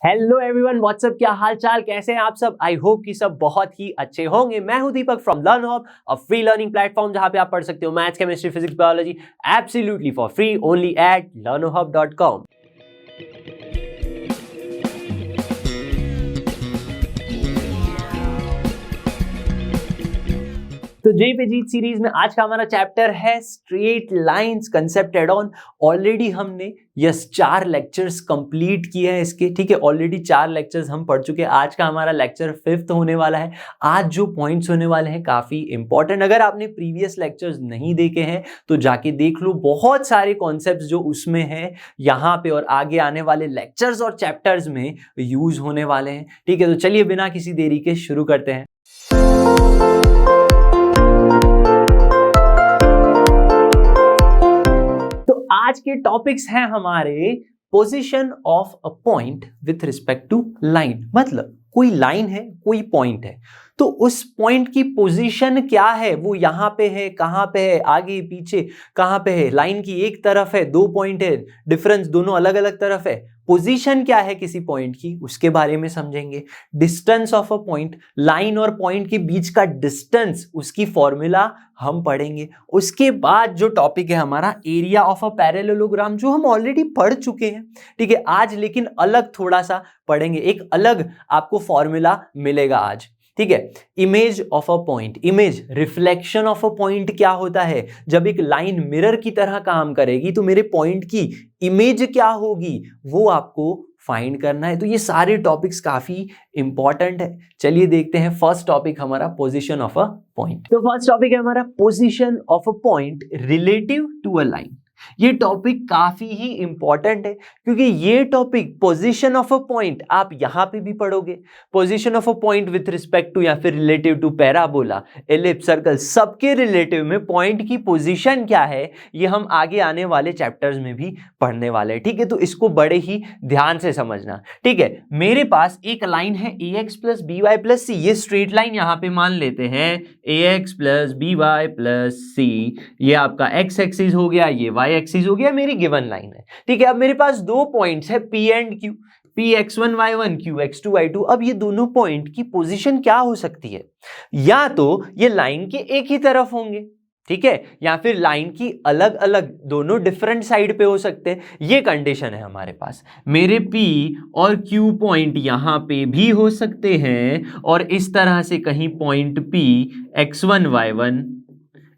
Hello everyone, WhatsApp, क्या हाल चाल, कैसे हैं आप सब। आई होप कि सब बहुत ही अच्छे होंगे। मैं हूं Deepak from Learn Hub, a free learning platform जहां पे आप पढ़ सकते हो maths, chemistry, physics, biology absolutely for free only at learnerhub.com। तो जय पे जीत सीरीज में आज का हमारा चैप्टर है straight lines concept add on. Already हमने 4 लेक्चर्स कंप्लीट किए हैं इसके, ठीक है। ऑलरेडी 4 लेक्चर्स हम पढ़ चुके हैं। आज का हमारा लेक्चर 5th होने वाला है। आज जो पॉइंट्स होने वाले हैं काफी इंपॉर्टेंट। अगर आपने प्रीवियस लेक्चर्स नहीं देखे हैं तो जाके देख लो, बहुत सारे कॉन्सेप्ट्स जो उसमें हैं यहाँ पे और आगे आने वाले लेक्चर्स और चैप्टर्स में यूज होने वाले हैं, ठीक है। तो चलिए बिना किसी देरी के शुरू करते हैं। आज के टॉपिक्स हैं हमारे position of a point with respect to line. मतलब कोई लाइन है, कोई पॉइंट है, तो उस पॉइंट की पोजीशन क्या है, वो यहां पे है, कहां पे है, आगे पीछे कहां पे है। लाइन की एक तरफ है, 2 पॉइंट है, डिफरेंस दोनों अलग अलग तरफ है। पोजीशन क्या है किसी पॉइंट की, उसके बारे में समझेंगे। Distance of a point, line और पॉइंट के बीच का डिस्टेंस, उसकी फॉर्मूला हम पढ़ेंगे। उसके बाद जो टॉपिक है हमारा एरिया ऑफ अ पैरेललोग्राम, जो हम ऑलरेडी पढ़ चुके हैं, ठीक है। आज लेकिन अलग थोड़ा सा पढ़ेंगे, एक अलग आपको फॉर्मूला मिलेगा आज, ठीक है। Image of a point, image reflection of a point क्या होता है। जब एक लाइन मिरर की तरह काम करेगी तो मेरे पॉइंट की इमेज क्या होगी, वो आपको फाइंड करना है। तो ये सारे टॉपिक्स काफी इंपॉर्टेंट है। चलिए देखते हैं फर्स्ट टॉपिक हमारा पोजीशन ऑफ अ पॉइंट। तो फर्स्ट टॉपिक है हमारा position of a point relative to a line. ये टॉपिक काफी ही इंपॉर्टेंट है क्योंकि ये topic position of a point आप यहां पे भी पढ़ोगे। Position of a point with respect to या फिर relative to parabola, ellipse, circle, सबके रिलेटिव में पॉइंट की पोजीशन क्या है, ये हम आगे आने वाले चैप्टर्स में भी पढ़ने वाले हैं, ठीक है। तो इसको बड़े ही ध्यान से समझना, ठीक है। मेरे पास एक लाइन है ax plus B Y plus c. ये स्ट्रेट लाइन यहां पे मान लेते हैं ax plus B Y plus c. ये आपका x एक्सिस हो गया, ये y एक्सिस हो गया, मेरी गिवन लाइन है, ठीक है। अब मेरे पास 2 पॉइंट्स है P and Q, Px1 y1 Qx2 y2। अब ये दोनों पॉइंट की पोजीशन क्या हो सकती है, या तो ये लाइन के एक ही तरफ होंगे, ठीक है, या फिर लाइन की अलग अलग दोनों डिफरेंट साइड पे हो सकते हैं। ये कंडीशन है हमारे पास। मेरे P और Q पॉइंट यहां पे भी हो सकते हैं और इस तरह से कहीं point P x1 y1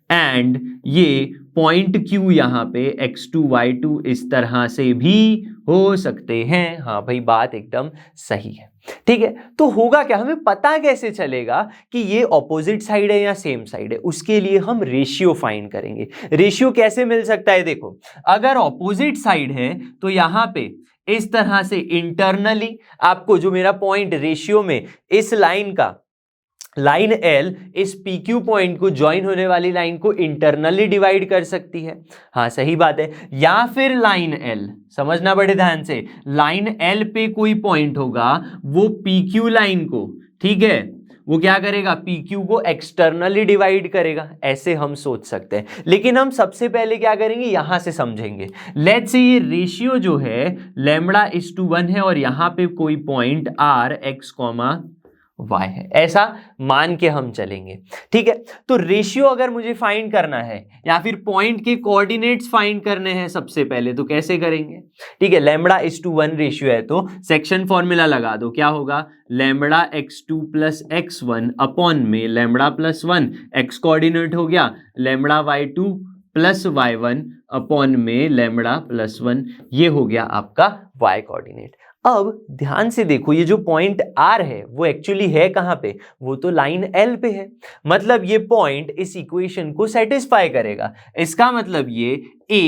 and ये पॉइंट Q यहाँ पे x2 y2 इस तरह से भी हो सकते हैं। हाँ भाई, बात एकदम सही है, ठीक है। तो होगा क्या, हमें पता कैसे चलेगा कि ये ऑपोजिट साइड है या सेम साइड है। उसके लिए हम रेशियो फाइंड करेंगे। रेशियो कैसे मिल सकता है, देखो, अगर ऑपोजिट साइड है तो यहां पे इस तरह से इंटरनली आपको जो मेरा पॉइंट रेशियो में इस लाइन का, लाइन L इस PQ पॉइंट को ज्वाइन होने वाली लाइन को इंटरनली डिवाइड कर सकती है। हाँ सही बात है। या फिर लाइन L, समझना बड़े ध्यान से, लाइन L पे कोई पॉइंट होगा, वो PQ लाइन को, ठीक है, वो क्या करेगा, PQ को एक्सटर्नली डिवाइड करेगा। ऐसे हम सोच सकते हैं, लेकिन हम सबसे पहले क्या करेंगे, यहां से समझेंगे। लेट्स से ये रेशियो जो है λ:1 है और यहां पे कोई पॉइंट R x, y है, ऐसा मान के हम चलेंगे, ठीक है। तो रेशियो अगर मुझे फाइंड करना है या फिर पॉइंट के कोऑर्डिनेट्स फाइंड करने हैं सबसे पहले, तो कैसे करेंगे, ठीक है। λ:1 रेशियो है तो सेक्शन फॉर्मूला लगा दो। क्या होगा, λ(x2 + x1) अपॉन में λ+1, x कोऑर्डिनेट हो गया, λy2 + y1 अपॉन में λ+1, ये हो गया आपका y कोऑर्डिनेट। अब ध्यान से देखो, ये जो पॉइंट R है वो एक्चुअली है कहां पे, वो तो लाइन L पे है। मतलब ये पॉइंट इस इक्वेशन को सेटिस्फाई करेगा। इसका मतलब ये A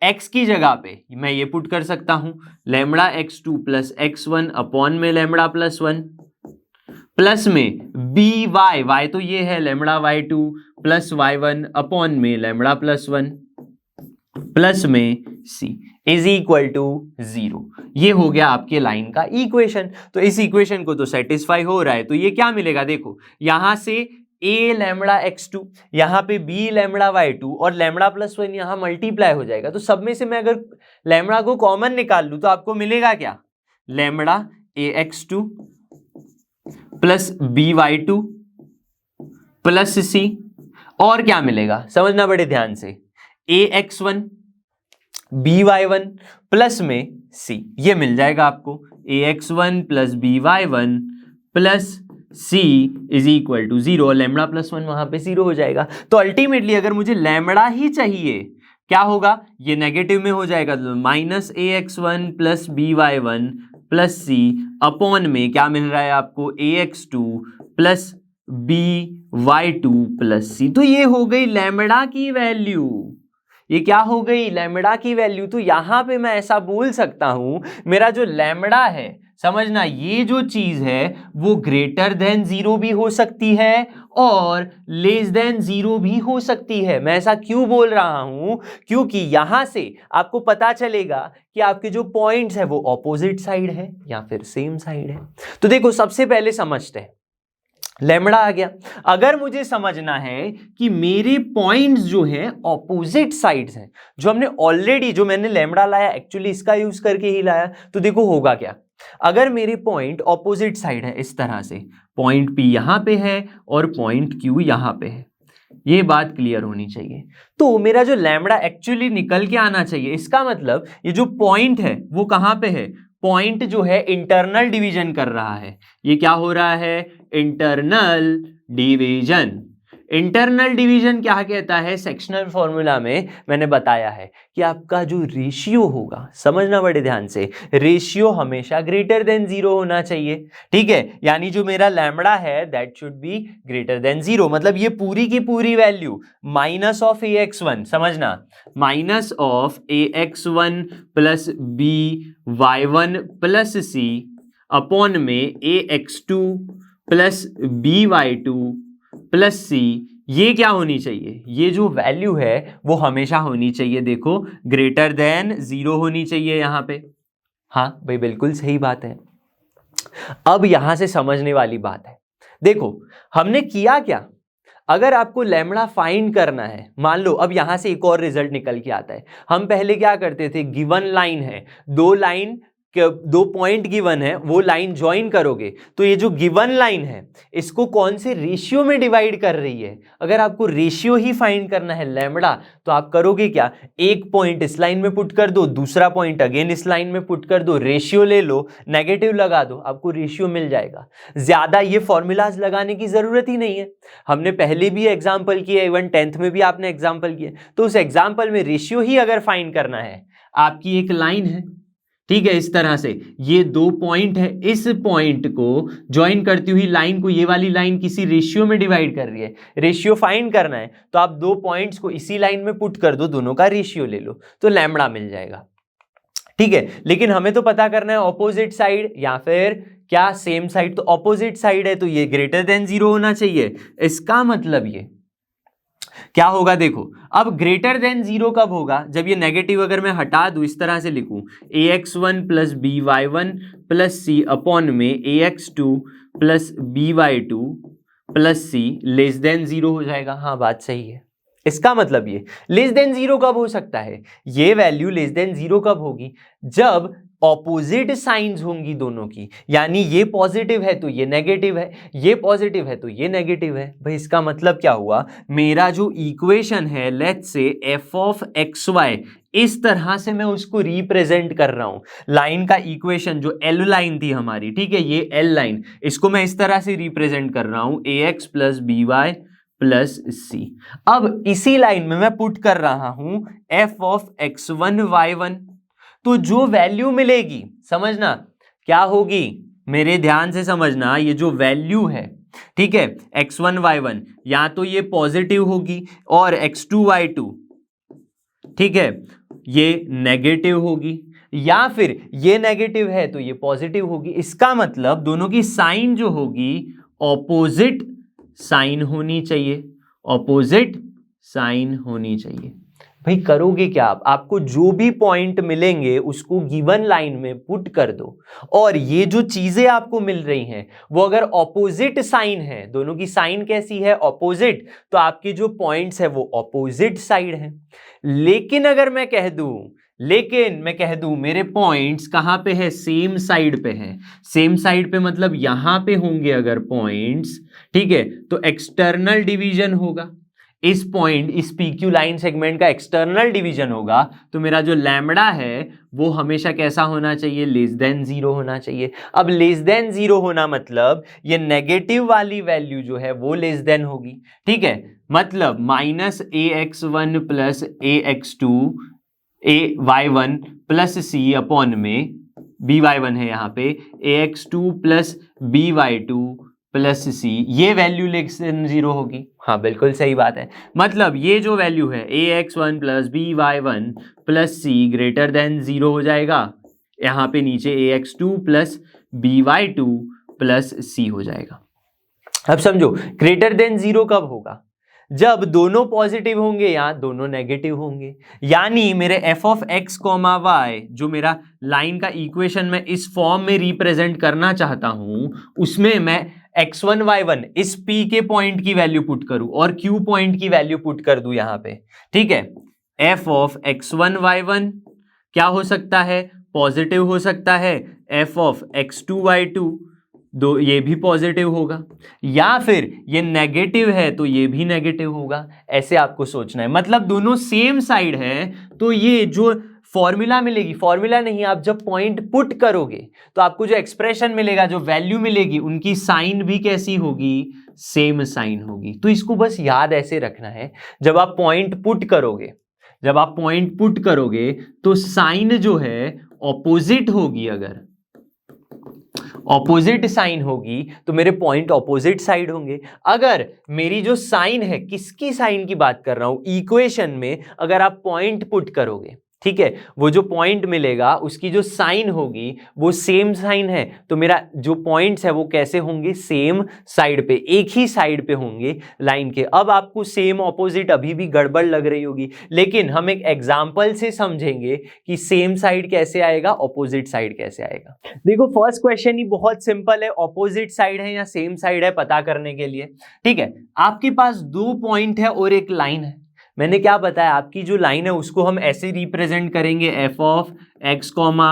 x की जगह पे मैं ये पुट कर सकता हूं, λ(x2 + x1) अपॉन में λ+1 प्लस में y तो ये है λy2 + y1 अपॉन में λ+1 प्लस में C इज इक्वल टू 0। ये हो गया आपके लाइन का इक्वेशन। तो इस इक्वेशन को तो सेटिस्फाई हो रहा है, तो ये क्या मिलेगा, देखो यहां से a λ(x2), यहां पे b λy2 और λ+1 यहां मल्टीप्लाई हो जाएगा। तो सब में से मैं अगर लैम्बडा को कॉमन निकाल लूं तो आपको मिलेगा क्या, λ ax2 plus by2 plus c, और क्या मिलेगा समझना बड़े ध्यान से, ax1 by1 प्लस में c, ये मिल जाएगा आपको, ax1 plus by1 plus c is equal to 0, lambda plus 1 वहां पे 0 हो जाएगा। तो अल्टीमेटली अगर मुझे लैम्बडा ही चाहिए क्या होगा, ये नेगेटिव में हो जाएगा, तो minus ax1 plus by1 plus c upon में क्या मिल रहा है आपको, ax2 plus by2 plus c। तो ये हो गई लैम्बडा की वैल्यू, ये क्या हो गई, लैम्बडा की वैल्यू। तो यहां पे मैं ऐसा बोल सकता हूं मेरा जो लैम्बडा है, समझना ये जो चीज है वो ग्रेटर देन 0 भी हो सकती है और लेस देन 0 भी हो सकती है। मैं ऐसा क्यों बोल रहा हूं, क्योंकि यहां से आपको पता चलेगा कि आपके जो पॉइंट्स है वो ऑपोजिट साइड है या फिर सेम साइड है। तो देखो सबसे पहले समझते हैं, लैम्बडा आ गया। अगर मुझे समझना है कि मेरे पॉइंट्स जो हैं ऑपोजिट साइड्स हैं, जो हमने ऑलरेडी, जो मैंने लैम्बडा लाया एक्चुअली इसका यूज करके ही लाया, तो देखो होगा क्या, अगर मेरे पॉइंट ऑपोजिट साइड है इस तरह से, पॉइंट P यहां पे है और पॉइंट Q यहां पे है, ये बात क्लियर होनी चाहिए। तो मेरा जो लैम्बडा एक्चुअली निकल के आना चाहिए, इसका मतलब ये जो पॉइंट है वो कहां पे है, पॉइंट जो है इंटरनल डिवीजन कर रहा है। ये क्या हो रहा है, इंटरनल डिवीजन। इंटरनल डिवीजन क्या कहता है, सेक्शनल फॉर्मूला में मैंने बताया है कि आपका जो रेशियो होगा, समझना बड़े ध्यान से, रेशियो हमेशा ग्रेटर देन 0 होना चाहिए, ठीक है। यानी जो मेरा लैम्बडा है that should be greater than 0, मतलब ये पूरी की पूरी वैल्यू माइनस ऑफ ax1, समझना, minus of ax1 plus by1 plus c upon में ax2 plus by2 plus c, ये क्या होनी चाहिए, ये जो वैल्यू है वो हमेशा होनी चाहिए, देखो ग्रेटर देन 0 होनी चाहिए यहां पे। हाँ भाई बिल्कुल सही बात है। अब यहां से समझने वाली बात है, देखो हमने किया क्या, अगर आपको लैम्बडा फाइंड करना है, मान लो अब यहां से एक और रिजल्ट निकल के आता है। हम पहले क्या करते थे, गिवन लाइन है, दो पॉइंट गिवन है, वो लाइन ज्वाइन करोगे तो ये जो गिवन लाइन है इसको कौन से रेशियो में डिवाइड कर रही है। अगर आपको रेशियो ही फाइंड करना है लैम्बडा, तो आप करोगे क्या, एक पॉइंट इस लाइन में पुट कर दो, दूसरा पॉइंट अगेन इस लाइन में पुट कर दो, रेशियो ले लो, नेगेटिव लगा दो, आपको रेशियो मिल जाएगा। ज्यादा ये फॉर्मूलाज लगाने की जरूरत ही नहीं है, हमने पहले भी एग्जाम्पल किया, इवन 10th में भी आपने एग्जाम्पल किया। तो उस एग्जाम्पल में रेशियो ही अगर फाइंड करना है, आपकी एक लाइन है, ठीक है, इस तरह से ये दो पॉइंट है, इस पॉइंट को ज्वाइन करती हुई लाइन को ये वाली लाइन किसी रेशियो में डिवाइड कर रही है, रेशियो फाइंड करना है तो आप दो पॉइंट्स को इसी लाइन में पुट कर दो, दोनों का रेशियो ले लो तो लैम्बडा मिल जाएगा, ठीक है। लेकिन हमें तो पता करना है ऑपोजिट साइड या फिर क्या सेम साइड, तो ऑपोजिट साइड है तो ये ग्रेटर देन 0 होना चाहिए। इसका मतलब ये क्या होगा, देखो अब ग्रेटर देन 0 कब होगा, जब ये नेगेटिव अगर मैं हटा दूं, इस तरह से लिखूं ax1 plus by1 plus c upon में ax2 plus by2 plus c less than 0 हो जाएगा। हाँ बात सही है। इसका मतलब ये लेस देन 0 कब हो सकता है, ये वैल्यू लेस देन 0 कब होगी, जब ऑपोजिट साइंस होंगी दोनों की, यानी ये पॉजिटिव है तो ये नेगेटिव है, ये पॉजिटिव है तो ये नेगेटिव है। भाई इसका मतलब क्या हुआ, मेरा जो इक्वेशन है let's say f of xy, इस तरह से मैं उसको रिप्रेजेंट कर रहा हूं। लाइन का इक्वेशन जो L लाइन थी हमारी, ठीक है, ये L लाइन, इसको मैं इस तरह से रिप्रेजेंट कर रहा हूं ax plus by plus c। अब इसी लाइन में मैं पुट कर रहा हूं f ऑफ x1 y1, तो जो वैल्यू मिलेगी, समझना क्या होगी, मेरे ध्यान से समझना, ये जो वैल्यू है, ठीक है, x1 y1, या तो ये पॉजिटिव होगी और x2 y2, ठीक है, ये नेगेटिव होगी, या फिर ये नेगेटिव है तो ये पॉजिटिव होगी। इसका मतलब दोनों की साइन जो होगी ऑपोजिट साइन होनी चाहिए, ऑपोजिट साइन होनी चाहिए। भाई करोगे क्या आप, आपको जो भी पॉइंट मिलेंगे उसको गिवन लाइन में पुट कर दो, और ये जो चीजें आपको मिल रही हैं वो अगर ऑपोजिट साइन है, दोनों की साइन कैसी है, ऑपोजिट, तो आपके जो पॉइंट्स है वो ऑपोजिट साइड है। लेकिन अगर मैं कह दूं लेकिन मैं कह दूं मेरे पॉइंट्स कहां पे है, सेम साइड पे है। सेम साइड पे मतलब यहां पे होंगे अगर पॉइंट्स, ठीक है, तो एक्सटर्नल डिवीजन होगा। इस पॉइंट, इस PQ लाइन सेगमेंट का एक्सटर्नल डिवीजन होगा, तो मेरा जो लैम्बडा है वो हमेशा कैसा होना चाहिए, लेस देन 0 होना चाहिए। अब लेस देन 0 होना मतलब ये नेगेटिव वाली वैल्यू जो है वो लेस देन होगी, ठीक है, मतलब -ax1 plus ax2 ay1 plus c upon में by1 है यहाँ पे ax2 plus by2 plus c, ये वैल्यू लेस देन 0 होगी। हाँ बिल्कुल सही बात है, मतलब ये जो वैल्यू है ax1 प्लस by1 प्लस सी ग्रेटर देन 0 हो जाएगा, यहाँ पे नीचे ax2 प्लस by2 प्लस सी हो जाएगा। अब समझो ग्रेटर देन 0 कब होगा, जब दोनों पॉजिटिव होंगे या दोनों नेगेटिव होंगे। यानी मेरे f of x comma y जो मेरा लाइन का इक्वेशन में इस फॉर्म में रिप्रेजेंट करना चाहता हूं, उसमें मैं x1 y1 इस p के पॉइंट की वैल्यू पुट करूं और q पॉइंट की वैल्यू पुट कर दूं यहां पे, ठीक है। f ऑफ x1 y1 क्या हो सकता है, पॉजिटिव हो सकता है, f ऑफ x2 y2 दो ये भी पॉजिटिव होगा, या फिर ये नेगेटिव है तो ये भी नेगेटिव होगा। ऐसे आपको सोचना है, मतलब दोनों सेम साइड है तो ये जो फॉर्मूला मिलेगी, फॉर्मूला नहीं, आप जब पॉइंट पुट करोगे तो आपको जो एक्सप्रेशन मिलेगा, जो वैल्यू मिलेगी, उनकी साइन भी कैसी होगी, सेम साइन होगी। तो इसको बस याद ऐसे रखना है, जब आप पॉइंट पुट करोगे, जब आप पॉइंट पुट करोगे तो साइन जो है ऑपोजिट होगी। अगर ऑपोजिट साइन होगी तो मेरे पॉइंट ऑपोजिट साइड होंगे। अगर मेरी जो साइन है, किसकी साइन की बात कर रहा हूं, इक्वेशन में अगर आप पॉइंट पुट करोगे, ठीक है, वो जो पॉइंट मिलेगा उसकी जो साइन होगी वो सेम साइन है, तो मेरा जो पॉइंट्स है वो कैसे होंगे, सेम साइड पे, एक ही साइड पे होंगे लाइन के। अब आपको सेम ऑपोजिट अभी भी गड़बड़ लग रही होगी, लेकिन हम एक एग्जांपल से समझेंगे कि सेम साइड कैसे आएगा, ऑपोजिट साइड कैसे आएगा। देखो फर्स्ट क्वेश्चन ही बहुत सिंपल है, ऑपोजिट साइड है या सेम साइड है पता करने के लिए, ठीक है। आपके पास दो पॉइंट है और एक लाइन है। मैंने क्या बताया, आपकी जो लाइन है उसको हम ऐसे रिप्रेजेंट करेंगे, f of x comma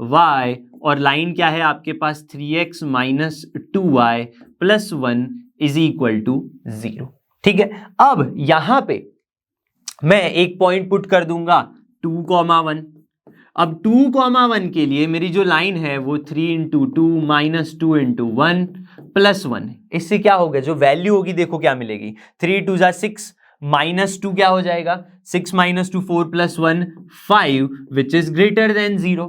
y, और लाइन क्या है आपके पास, 3x minus 2y plus 1 is equal to 0, ठीक है। अब यहां पे मैं एक पॉइंट पुट कर दूंगा 2,1। अब 2,1 के लिए मेरी जो लाइन है वो 3 इंटू 2 माइनस 2 इंटू 1 प्लस 1। इससे क्या होगा, जो वैल्यू होगी देखो क्या मिलेगी, 3 2 जा 6 माइनस 2 क्या हो जाएगा, 6 minus 2 4 plus 1 5 which is greater than 0,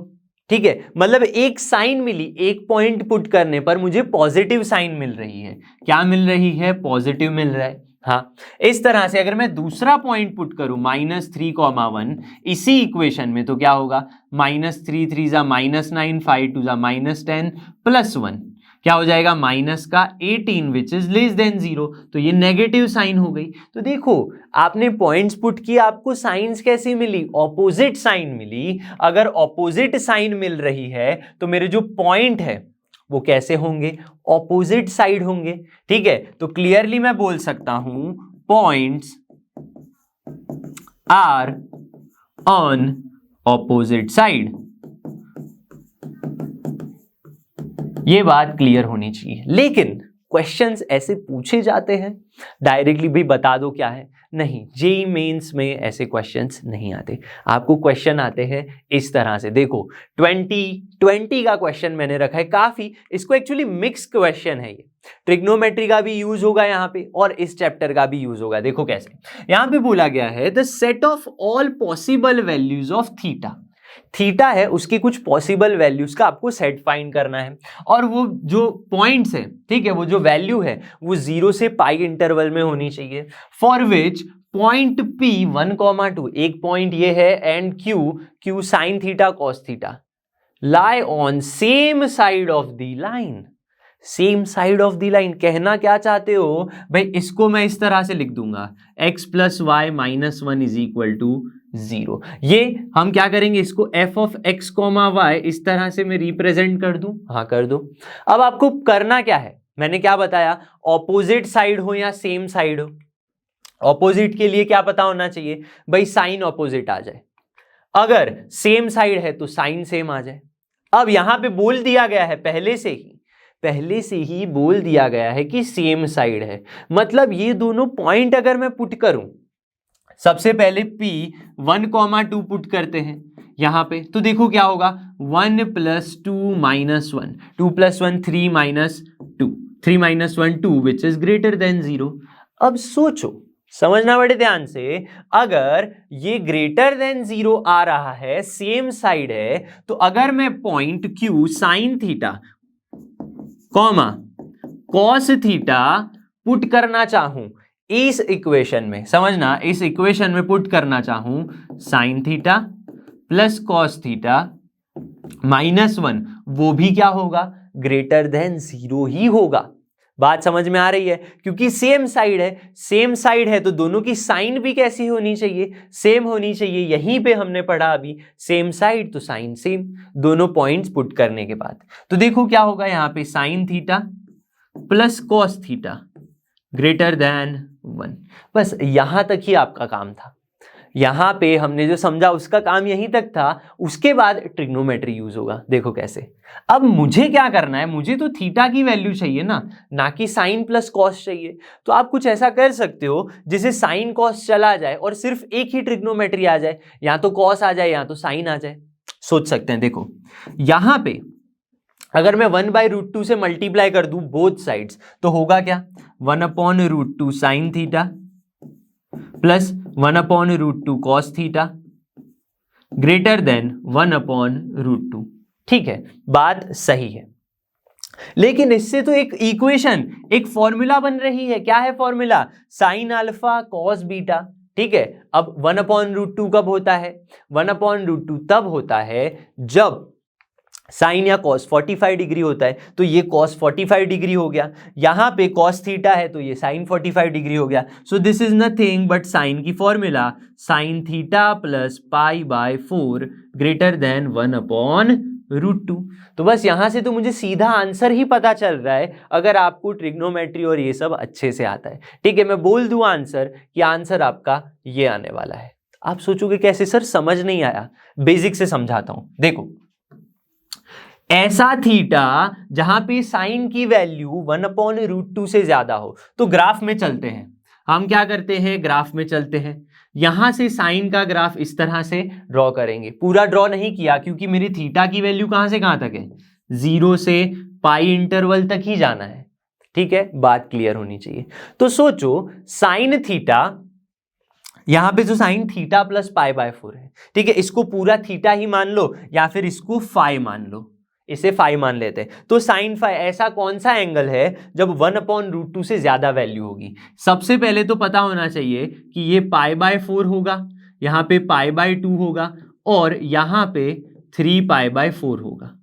ठीक है। मतलब एक साइन मिली, एक पॉइंट पुट करने पर मुझे पॉजिटिव साइन मिल रही है। क्या मिल रही है, पॉजिटिव मिल रहा है। हाँ, इस तरह से अगर मैं दूसरा पॉइंट पुट करूं -3,1 इसी इक्वेशन में, तो क्या होगा, -3 3 जा -9 5 2 जा -10 प्लस 1 क्या हो जाएगा, माइनस का 18 विच इज लेस देन 0, तो ये नेगेटिव साइन हो गई। तो देखो आपने पॉइंट्स पुट किए, आपको साइंस कैसी मिली, ऑपोजिट साइन मिली। अगर ऑपोजिट साइन मिल रही है तो मेरे जो पॉइंट है वो कैसे होंगे, ऑपोजिट साइड होंगे, ठीक है। तो क्लियरली मैं बोल सकता हूं points are on opposite side. ये बात क्लियर होनी चाहिए। लेकिन क्वेश्चंस ऐसे पूछे जाते हैं, डायरेक्टली भी बता दो क्या है, नहीं, जेईई मेंस में ऐसे क्वेश्चंस नहीं आते। आपको क्वेश्चन आते हैं इस तरह से। देखो 20 का क्वेश्चन मैंने रखा है, काफी, इसको एक्चुअली मिक्स क्वेश्चन है। ये ट्रिग्नोमेट्री का भी यूज होगा यहाँ पे और इस चैप्टर का भी यूज होगा। देखो कैसे, यहाँ पे बोला गया है the set of all possible values of theta. Theta है, उसकी कुछ पॉसिबल वैल्यूज का आपको सेट फाइंड करना है, और वो जो पॉइंट्स है, ठीक है, वो जो वैल्यू है वो 0 से पाई इंटरवल में होनी चाहिए। फॉर विच पॉइंट P 1,2 एक पॉइंट ये है, and Q sine theta cos theta lie on same side of the line. Same side of the line कहना क्या चाहते हो भाई, इसको मैं इस तरह से लिख दूंगा, x plus Y minus 1 is equal to 0। ये हम क्या करेंगे, इसको f of x comma Y इस तरह से मैं रिप्रेजेंट कर दूं, हाँ कर दो। अब आपको करना क्या है, मैंने क्या बताया, ऑपोजिट साइड हो या सेम साइड हो। ऑपोजिट के लिए क्या पता होना चाहिए भाई, साइन ऑपोजिट आ जाए। अगर सेम साइड है तो साइन सेम आ जाए। अब यहां पे बोल दिया गया है पहले से ही बोल दिया गया है कि सेम साइड है, मतलब ये दोनों पॉइंट अगर मैं पुट करूं, सबसे पहले P 1,2 पुट करते हैं यहां पे, तो देखो क्या होगा 1 + 2 - 1, 2 + 1 3 - 2, 3 - 1 2 विच इज ग्रेटर देन 0। अब सोचो, समझना बड़े ध्यान से, अगर ये ग्रेटर देन 0 आ रहा है, सेम साइड है, तो अगर मैं point Q sine theta comma cos theta put करना चाहूं इस इक्वेशन में, समझना, इस इक्वेशन में पुट करना चाहूं sign theta plus cos theta -1, वो भी क्या होगा, ग्रेटर देन 0 ही होगा। बात समझ में आ रही है? क्योंकि सेम साइड है तो दोनों की साइन भी कैसी होनी चाहिए, सेम होनी चाहिए। यहीं पे हमने पढ़ा अभी सेम साइड तो साइन सेम, दोनों पॉइंट्स पुट करने के बाद। तो देखो क्या होगा यहां पे, sign theta plus cos theta greater than 1। बस यहां तक ही आपका काम था, यहां पे हमने जो समझा उसका काम यहीं तक था। उसके बाद ट्रिग्नोमेट्री यूज होगा। देखो कैसे, अब मुझे क्या करना है, मुझे तो थीटा की वैल्यू चाहिए ना कि साइन प्लस कॉस चाहिए। तो आप कुछ ऐसा कर सकते हो जिसे साइन कॉस चला जाए और सिर्फ एक ही ट्रिग्नोमेट्री आ जाए, या तो कॉस आ जाए या तो साइन आ जाए। सोच सकते हैं, देखो यहां पे अगर मैं 1/√2 से मल्टीप्लाई कर दूं बोथ साइड्स, तो होगा क्या, 1/√2 sign theta plus 1/√2 cos theta greater than 1/√2। ठीक है, बात सही है। लेकिन इससे तो एक इक्वेशन, एक फॉर्मूला बन रही है। क्या है formula, sine alpha cos beta. ठीक है, अब 1/√2 कब होता है, 1/√2 तब होता है जब साइन या कॉस 45 डिग्री होता है, तो ये कॉस 45 डिग्री हो गया। यहां पे कॉस थीटा है तो ये साइन 45 डिग्री हो गया। So this is nothing but sine की formula, sine theta plus π/4 greater than 1/√2। तो बस यहां से तो मुझे सीधा आंसर ही पता चल रहा है, अगर आपको ट्रिग्नोमेट्री और ये सब अच्छे से आता है। ठीक है, मैं बोल दूं आंसर, कि आंसर आपका ये आने वाला है। आप सोचोगे कैसे सर, समझ नहीं आया, बेसिक से समझाता हूं। देखो, ऐसा थीटा जहां पे साइन की वैल्यू 1/√2 से ज्यादा हो, तो ग्राफ में चलते हैं। हम क्या करते हैं, ग्राफ में चलते हैं। यहां से साइन का ग्राफ इस तरह से ड्रॉ करेंगे। पूरा ड्रॉ नहीं किया क्योंकि मेरी थीटा की वैल्यू कहां से कहां तक है, 0 से पाई इंटरवल तक ही जाना है। ठीक है, बात क्लियर होनी चाहिए। तो सोचो साइन थीटा, यहां पे जो साइन थीटा प्लस π/4 है, ठीक है, इसको पूरा थीटा ही मान लो या फिर इसको फाई मान लो, इसे फाई मान लेते हैं। तो साइन फाई ऐसा कौन सा एंगल है जब 1/√2 से ज्यादा वैल्यू होगी। सबसे पहले तो पता होना चाहिए कि ये π/4 होगा, यहां पे π/2 होगा और यहां पे 3π/4 होगा,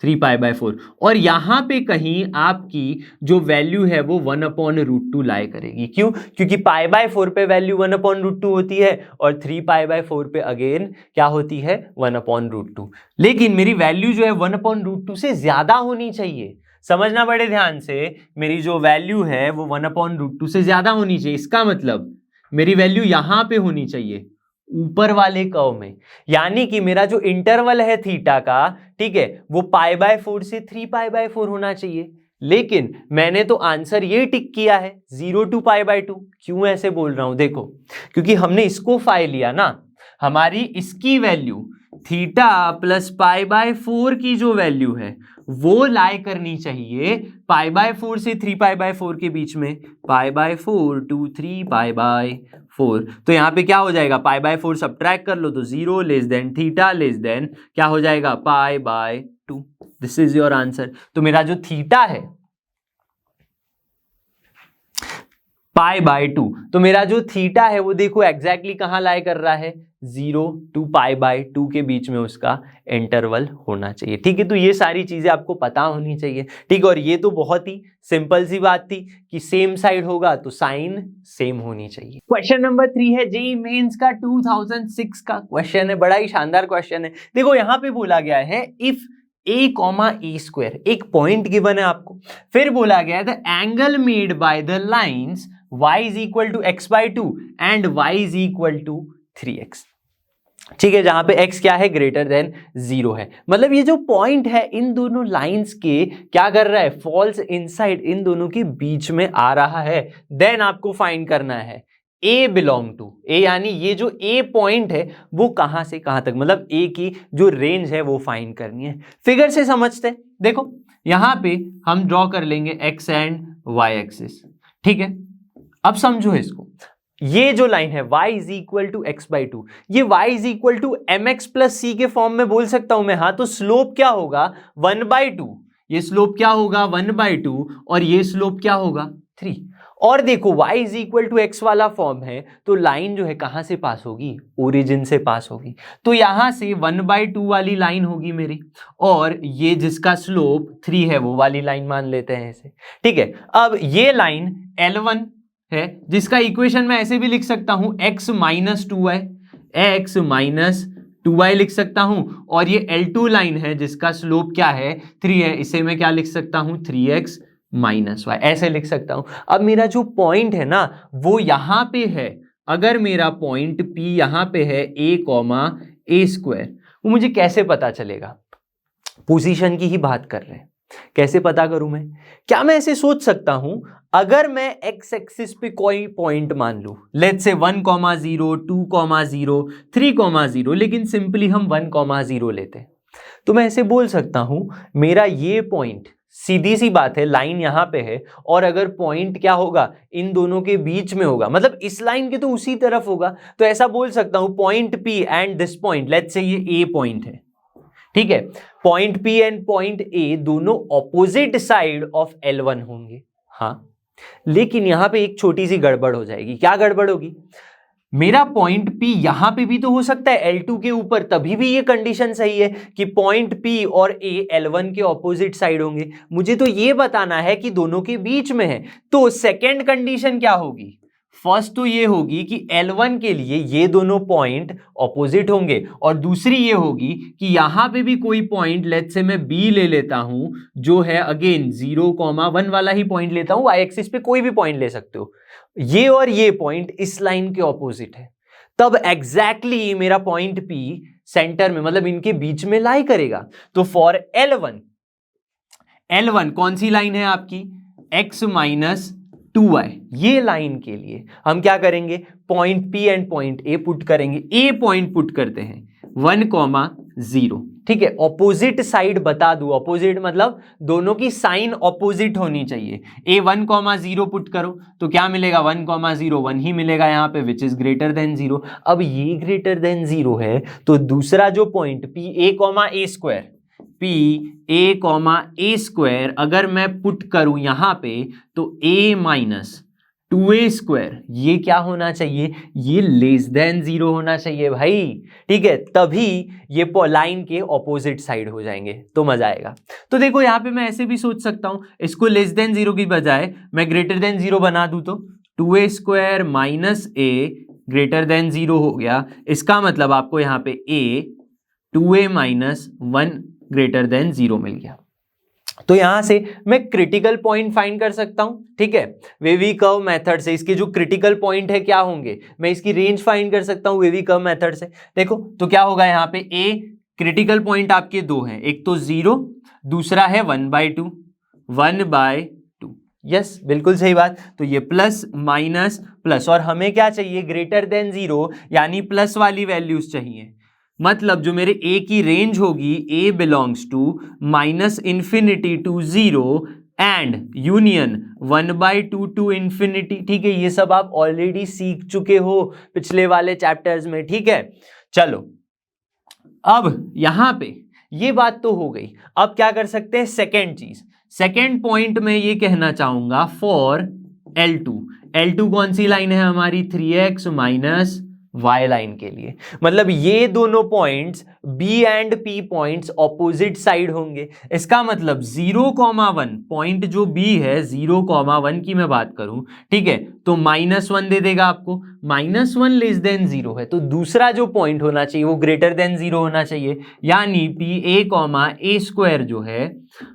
3π/4, और यहां पे कहीं आपकी जो वैल्यू है वो 1/√2 लाई करेगी। क्यों, क्योंकि π/4 पे वैल्यू 1/√2 होती है और 3π/4 पे अगेन क्या होती है, 1/√2। लेकिन मेरी वैल्यू जो है 1/√2 से ज्यादा होनी चाहिए। समझना बड़े ध्यान से, मेरी जो वैल्यू है वो 1/√2 से ज्यादा होनी चाहिए। इसका मतलब मेरी वैल्यू यहां पे होनी चाहिए, ऊपर वाले कर्व में, यानी कि मेरा जो इंटरवल है थीटा का, ठीक है, वो π/4 से 3π/4 होना चाहिए। लेकिन मैंने तो आंसर ये टिक किया है 0 to π/2। क्यों ऐसे बोल रहा हूं, देखो, क्योंकि हमने इसको फाई लिया ना, हमारी इसकी वैल्यू थीटा प्लस π/4 की जो वैल्यू है वो लाई करनी चाहिए π/4 से 3π/4 के बीच में, π/4 to 3π/4। तो यहां पे क्या हो जाएगा, π/4 सब्ट्रैक्ट कर लो तो 0 less than theta less than क्या हो जाएगा, π/2। This is your answer. तो मेरा जो थीटा है π/2, तो मेरा जो थीटा है वो देखो एग्जैक्टली कहां लाई कर रहा है, 0 to π/2 के बीच में उसका इंटरवल होना चाहिए। ठीक है, तो ये सारी चीजें आपको पता होनी चाहिए। ठीक है, और ये तो बहुत ही सिंपल सी बात थी कि सेम साइड होगा तो साइन सेम होनी चाहिए। क्वेश्चन नंबर 3 है जेईई मेंस का 2006 का क्वेश्चन है, बड़ा ही शानदार क्वेश्चन है। देखो यहां पे बोला गया है इफ a,e², एक पॉइंट गिवन है आपको, फिर बोला गया है the angle made by the lines y is equal to x/2 and y is equal to 3x। ठीक है, जहां पे x क्या है, ग्रेटर देन 0 है। मतलब ये जो पॉइंट है इन दोनों लाइंस के क्या कर रहा है, फॉल्स इनसाइड, इन दोनों के बीच में आ रहा है। देन आपको फाइंड करना है a बिलोंग टू a, यानी ये जो a पॉइंट है वो कहां से कहां तक, मतलब a की जो रेंज है वो फाइंड करनी है। फिगर से समझते हैं। देखो यहां पे हम ड्रॉ कर लेंगे x एंड y एक्सिस, ठीक है। अब समझो इसको, ये जो लाइन है y is equal to x by two, ये y is equal to m x plus c के फॉर्म में बोल सकता हूं मैं, हाँ। तो स्लोप क्या होगा, 1/2, ये स्लोप क्या होगा 1/2, और ये स्लोप क्या होगा 3। और देखो y is equal to X वाला फॉर्म है, तो लाइन जो है कहां से पास होगी, ओरिजिन से पास होगी। तो यहां से 1/2 वाली लाइन होगी मेरी, और ये जिसका स्लोप 3 है वो वाली लाइन मान लेते हैं इसे, ठीक है। अब ये लाइन L1 है, जिसका इक्वेशन मैं ऐसे भी लिख सकता हूं x minus 2y, x minus 2y लिख सकता हूं। और ये L2 लाइन है जिसका स्लोप क्या है 3 है, इसे मैं क्या लिख सकता हूं 3x माइनस वाई, ऐसे लिख सकता हूं। अब मेरा जो पॉइंट है ना वो यहां पे है, अगर मेरा पॉइंट P यहां पे है a कॉमा a स्क्वायर, वो मुझे कैसे पता चलेगा, पोजीशन की ही बात कर रहे हैं, कैसे पता करूं मैं, क्या मैं ऐसे सोच सकता हूं, अगर मैं x एक्सिस पे कोई पॉइंट मान लूं, लेट्स से 1,0, 2,0, 3,0, लेकिन सिंपली हम 1,0 लेते हैं, तो मैं ऐसे बोल सकता हूं मेरा ये पॉइंट, सीधी सी बात है लाइन यहां पे है, और अगर पॉइंट क्या होगा इन दोनों के बीच में होगा, मतलब इस लाइन के तो उसी तरफ होगा, तो ऐसा बोल सकता हूं point P and this point, let's say ये A पॉइंट है, ठीक है। Point P and point A दोनों ऑपोजिट साइड ऑफ L1 होंगे, हाँ। लेकिन यहां पे एक छोटी सी गड़बड़ हो जाएगी। क्या गड़बड़ होगी, मेरा पॉइंट P यहां पे भी तो हो सकता है L2 के ऊपर, तभी भी ये कंडीशन सही है कि पॉइंट P और A L1 के ऑपोजिट साइड होंगे। मुझे तो ये बताना है कि दोनों के बीच में है, तो सेकंड कंडीशन क्या होगी, फर्स्ट तो ये होगी कि L1 के लिए ये दोनों पॉइंट ऑपोजिट होंगे, और दूसरी ये होगी कि यहां पे भी कोई पॉइंट, लेट्स से मैं B ले लेता हूं, जो है अगेन 0,1 वाला ही पॉइंट लेता हूं, y एक्सिस पे कोई भी पॉइंट ले सकते हो, ये और ये पॉइंट इस लाइन के ऑपोजिट है, तब एग्जैक्टली मेरा पॉइंट P सेंटर में, मतलब इनके बीच में लाई करेगा। तो फॉर L1 कौन सी लाइन है आपकी, x माइनस 2y, ये लाइन के लिए हम क्या करेंगे, point P and point A put करेंगे। A पॉइंट पुट करते हैं 1,0, ठीक है। ऑपोजिट साइड बता दूं, ऑपोजिट मतलब दोनों की साइन ऑपोजिट होनी चाहिए। A 1,0 पुट करो तो क्या मिलेगा 1,0, 1 ही मिलेगा यहाँ पे, विच इज ग्रेटर देन 0। अब ये ग्रेटर देन 0 है, तो दूसरा जो point P A, square, P A, square अगर मैं पुट करूं यहां पे, तो A माइनस 2A स्क्वायर, ये क्या होना चाहिए, ये लेस देन 0 होना चाहिए भाई, ठीक है। तभी ये लाइन के ऑपोजिट साइड हो जाएंगे, तो मजा आएगा। तो देखो यहां पे मैं ऐसे भी सोच सकता हूं, इसको लेस देन 0 की बजाय मैं ग्रेटर देन 0 बना दूं, तो 2A square minus A greater than 0 हो गया। इसका मतलब आपको यहाँ पे A 2A minus 1 greater than 0 मिल गया। तो यहां से मैं क्रिटिकल पॉइंट फाइंड कर सकता हूं, ठीक है। वेवी कर्व मेथड से इसके जो क्रिटिकल पॉइंट है क्या होंगे, मैं इसकी रेंज फाइंड कर सकता हूं वेवी कर्व मेथड से। देखो तो क्या होगा यहाँ पे, ए क्रिटिकल पॉइंट आपके दो हैं, एक तो 0, दूसरा है 1/2, 1/2, यस बिल्कुल सही बात। तो ये प्लस माइनस प्लस, और हमें क्या चाहिए, ग्रेटर देन 0, यानी प्लस वाली वैल्यूज चाहिए। मतलब जो मेरे a की रेंज होगी, a belongs to -∞ to 0 and union 1/2 to infinity, ठीक है। ये सब आप ऑलरेडी सीख चुके हो पिछले वाले चैप्टर्स में, ठीक है। चलो अब यहां पे ये बात तो हो गई, अब क्या कर सकते हैं, सेकेंड चीज, सेकेंड पॉइंट में ये कहना चाहूंगा फॉर L2 कौन सी लाइन है हमारी, 3x माइनस y लाइन के लिए। मतलब ये दोनों points B and P points opposite side होंगे। इसका मतलब 0,1 पॉइंट जो B है, 0,1 की मैं बात करूं, ठीक है, तो -1 दे देगा आपको। -1 लेस देन 0 है, तो दूसरा जो पॉइंट होना चाहिए वो ग्रेटर देन 0 होना चाहिए, यानी PA, स्क्वायर जो है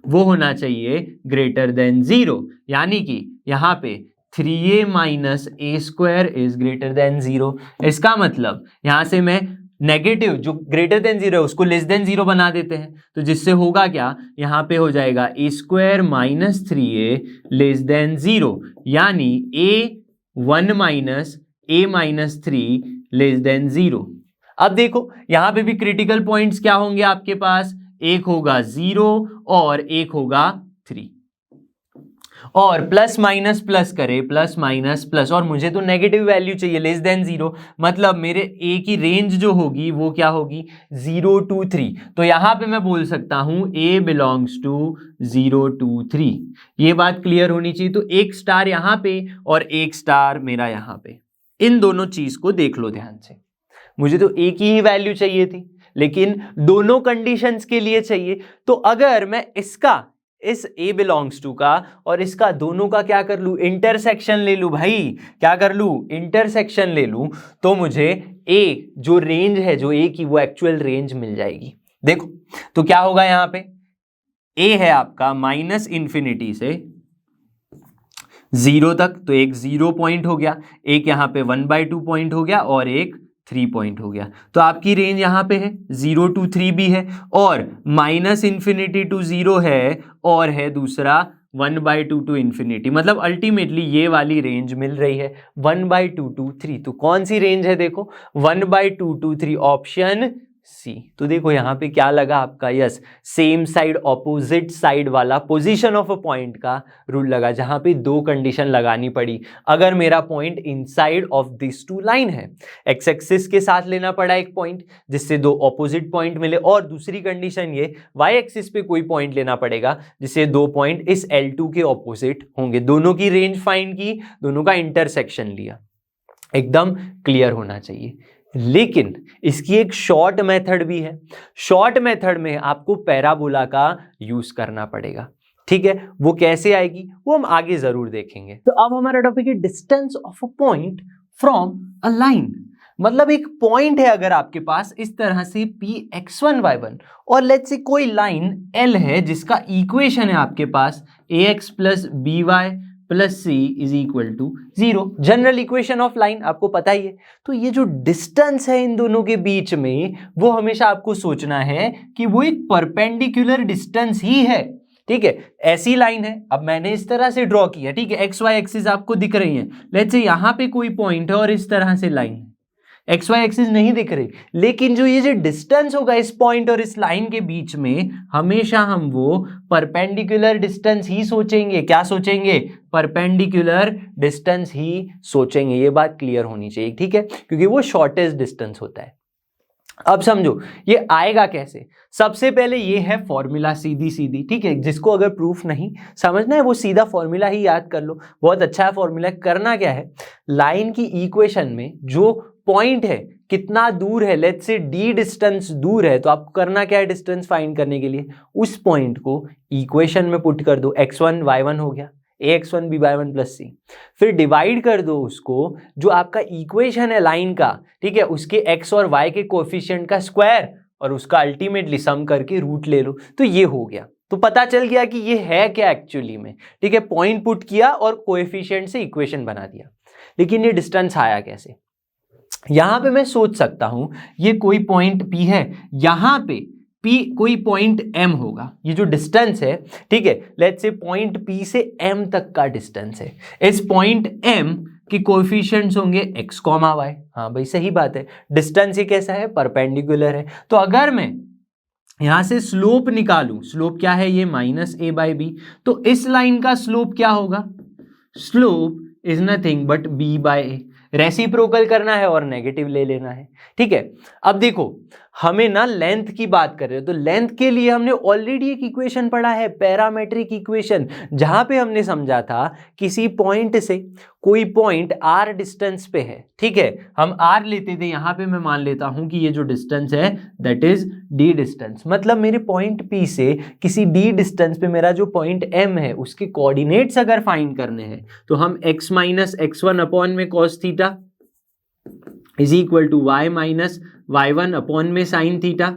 वो होना चाहिए ग्रेटर देन 0, यानी कि यहां पे 3A minus A square is greater than 0। इसका मतलब यहां से मैं नेगेटिव जो ग्रेटर देन जीरो है उसको लेस देन जीरो बना देते हैं, तो जिससे होगा क्या, यहाँ पे हो जाएगा ए square minus 3a less than zero, यानी a1 minus a minus 3 less than zero. अब देखो यहाँ पे भी क्रिटिकल पॉइंट्स क्या होंगे आपके पास, एक होगा 0 और एक होगा 3, और प्लस माइनस प्लस करे, प्लस माइनस प्लस, और मुझे तो नेगेटिव वैल्यू चाहिए लेस देन जीरो, मतलब मेरे ए की रेंज जो होगी वो क्या होगी 0 to 3। तो यहां पे मैं बोल सकता हूं ए बिलोंग्स टू 0 to 3। ये बात क्लियर होनी चाहिए। तो एक स्टार यहां पे और एक स्टार मेरा यहां पे, इन दोनों चीज को देख लो ध्यान से। मुझे तो ए की ही वैल्यू चाहिए थी, लेकिन दोनों कंडीशंस के लिए चाहिए। तो अगर मैं इसका, इस a बिलोंग्स टू का और इसका दोनों का क्या कर लूं, इंटरसेक्शन ले लूं भाई, क्या कर लूं, इंटरसेक्शन ले लूं, तो मुझे a जो रेंज है जो a की वो एक्चुअल रेंज मिल जाएगी। देखो तो क्या होगा, यहां पे a है आपका माइनस इंफिनिटी से 0 तक, तो एक 0 पॉइंट हो गया, एक यहां पे 1/2 पॉइंट हो गया और एक 3 पॉइंट हो गया। तो आपकी रेंज यहां पे है 0 to 3 भी है, और माइनस इंफिनिटी टू 0 है, और है दूसरा 1/2 टू इंफिनिटी। मतलब अल्टीमेटली ये वाली रेंज मिल रही है 1/2 to 3। तो कौन सी रेंज है, देखो 1/2 to 3, ऑप्शन सी। तो देखो यहां पे क्या लगा आपका, yes, same side opposite side वाला पोजीशन ऑफ अ पॉइंट का रूल लगा, जहां पे दो कंडीशन लगानी पड़ी। अगर मेरा point inside of this two line है, एक्स एक्सिस के साथ लेना पड़ा एक पॉइंट जिससे दो ऑपोजिट पॉइंट मिले, और दूसरी कंडीशन ये वाई एक्सिस पे कोई पॉइंट लेना पड़ेगा जिससे दो पॉइंट इस L2 के ऑपोजिट होंगे। दोनों की रेंज फाइंड की, दोनों का इंटरसेक्शन लिया, एकदम क्लियर होना चाहिए। लेकिन इसकी एक शॉर्ट मेथड भी है। शॉर्ट मेथड में आपको पैराबोला का यूज करना पड़ेगा, ठीक है। वो कैसे आएगी वो हम आगे जरूर देखेंगे। तो अब हमारा टॉपिक है distance of a point from a line. मतलब एक पॉइंट है अगर आपके पास इस तरह से Px1y1, और लेट्स से कोई लाइन L है जिसका इक्वेशन है आपके पास ax plus by plus C is equal to 0, general equation of line आपको पता ही है। तो ये जो डिस्टेंस है इन दोनों के बीच में, वो हमेशा आपको सोचना है कि वो एक परपेंडिकुलर डिस्टेंस ही है, ठीक है। ऐसी लाइन है, अब मैंने इस तरह से ड्रॉ किया, ठीक है, एक्स वाई एक्सिस आपको दिख रही है, लेट्स से यहां पे कोई पॉइंट है और इस तरह से लाइन है, एक्स वाई एक्सिस नहीं दिख रही, लेकिन जो ये जो डिस्टेंस होगा इस पॉइंट और इस लाइन के बीच में, हमेशा हम वो परपेंडिकुलर डिस्टेंस ही सोचेंगे। क्या सोचेंगे, परपेंडिकुलर डिस्टेंस ही सोचेंगे। ये बात क्लियर होनी चाहिए, ठीक है, क्योंकि वो शॉर्टेस्ट डिस्टेंस होता है। अब समझो ये आएगा कैसे। सबसे पहले ये है फॉर्मूला, सीधी सीधी, ठीक है। जिसको अगर प्रूफ नहीं समझना है वो सीधा फॉर्मूला ही याद कर लो, बहुत अच्छा है फॉर्मूला। करना क्या है, लाइन की इक्वेशन में जो पॉइंट है कितना दूर है, लेट्स से d डिस्टेंस दूर है, तो आपको करना क्या है, डिस्टेंस फाइंड करने के लिए उस पॉइंट को इक्वेशन में पुट कर दो, x1 y1 हो गया, ax1 by1 प्लस सी, फिर डिवाइड कर दो उसको जो आपका इक्वेशन है लाइन का, ठीक है, उसके x और y के कोएफिशिएंट का स्क्वायर, और उसका अल्टीमेटली सम करके रूट ले लो, तो ये हो गया। तो पता चल गया कि ये है क्या एक्चुअली में, ठीक है। पॉइंट पुट किया और कोएफिशिएंट से इक्वेशन बना दिया, लेकिन ये डिस्टेंस आया कैसे। यहां पे मैं सोच सकता हूं ये कोई पॉइंट P है, यहां पे P कोई पॉइंट M होगा, ये जो डिस्टेंस है, ठीक है, लेट्स से पॉइंट P से M तक का डिस्टेंस है। इस पॉइंट M के कोएफिशिएंट्स होंगे x, y। हाँ भाई सही बात है, डिस्टेंस ये कैसा है, परपेंडिकुलर है। तो अगर मैं यहां से स्लोप निकालूं, स्लोप क्या है, ये -a/b, तो इस लाइन का स्लोप क्या होगा, slope is nothing but b/a। Reciprocal करना है और नेगेटिव ले लेना है, ठीक है। अब देखो हमें ना लेंथ की बात कर रहे हो, तो लेंथ के लिए हमने ऑलरेडी एक इक्वेशन पढ़ा है, पैरामेट्रिक इक्वेशन, जहां पे हमने समझा था किसी पॉइंट से कोई पॉइंट r डिस्टेंस पे है, ठीक है, हम r लेते थे, यहां पे मैं मान लेता हूं कि ये जो डिस्टेंस है दैट इज d डिस्टेंस। मतलब मेरे पॉइंट P से किसी d डिस्टेंस पे मेरा जो पॉइंट M है उसके कोऑर्डिनेट्स अगर फाइंड करने हैं, तो हम x माइनस x1 अपॉन में cos theta is equal to y minus y1 upon में sine theta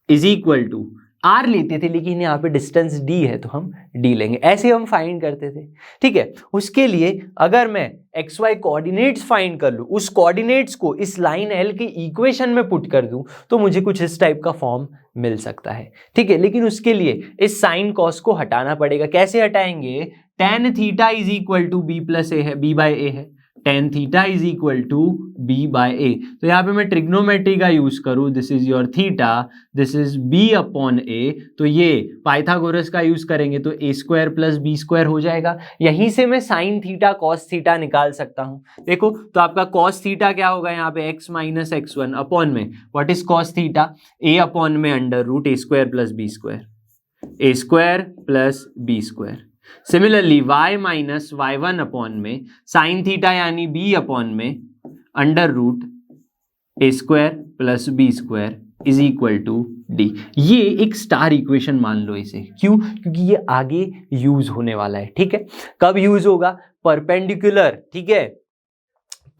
is equal to r लेते थे, लेकिन यहाँ पे डिस्टेंस d है तो हम d लेंगे। ऐसे हम फाइंड करते थे, ठीक है। उसके लिए अगर मैं xy कोऑर्डिनेट्स फाइंड कर लूँ, उस कोऑर्डिनेट्स को इस लाइन l के इक्वेशन में पुट कर दूँ तो मुझे कुछ इस टाइप का फॉर्म मिल सकता है, ठीक है। लेकिन उसके लिए इस साइन कॉस को हटाना पड़ेगा। कैसे हटाएंगे? tan theta is equal to b plus a है, b बाय ए है, tan theta is equal to b by a. तो यहाँ पे मैं ट्रिग्नोमेट्री का यूज करूँ, this is your theta, this is b upon a, तो ये पाइथागोरस का यूज करेंगे तो a square plus b square हो जाएगा। यहीं से मैं साइन थीटा कॉस थीटा निकाल सकता हूँ। देखो तो आपका कॉस थीटा क्या होगा यहाँ पे, x माइनस x1 अपॉन में what is cos theta, a upon में under root a square plus b square, a square plus b square. Similarly y minus y1 upon में साइन थीटा यानी b upon में under root A square plus B square is equal to d. ये एक star equation मान लो इसे, क्यों? क्योंकि ये आगे यूज होने वाला है, ठीक है। कब यूज होगा? परपेंडिकुलर, ठीक है,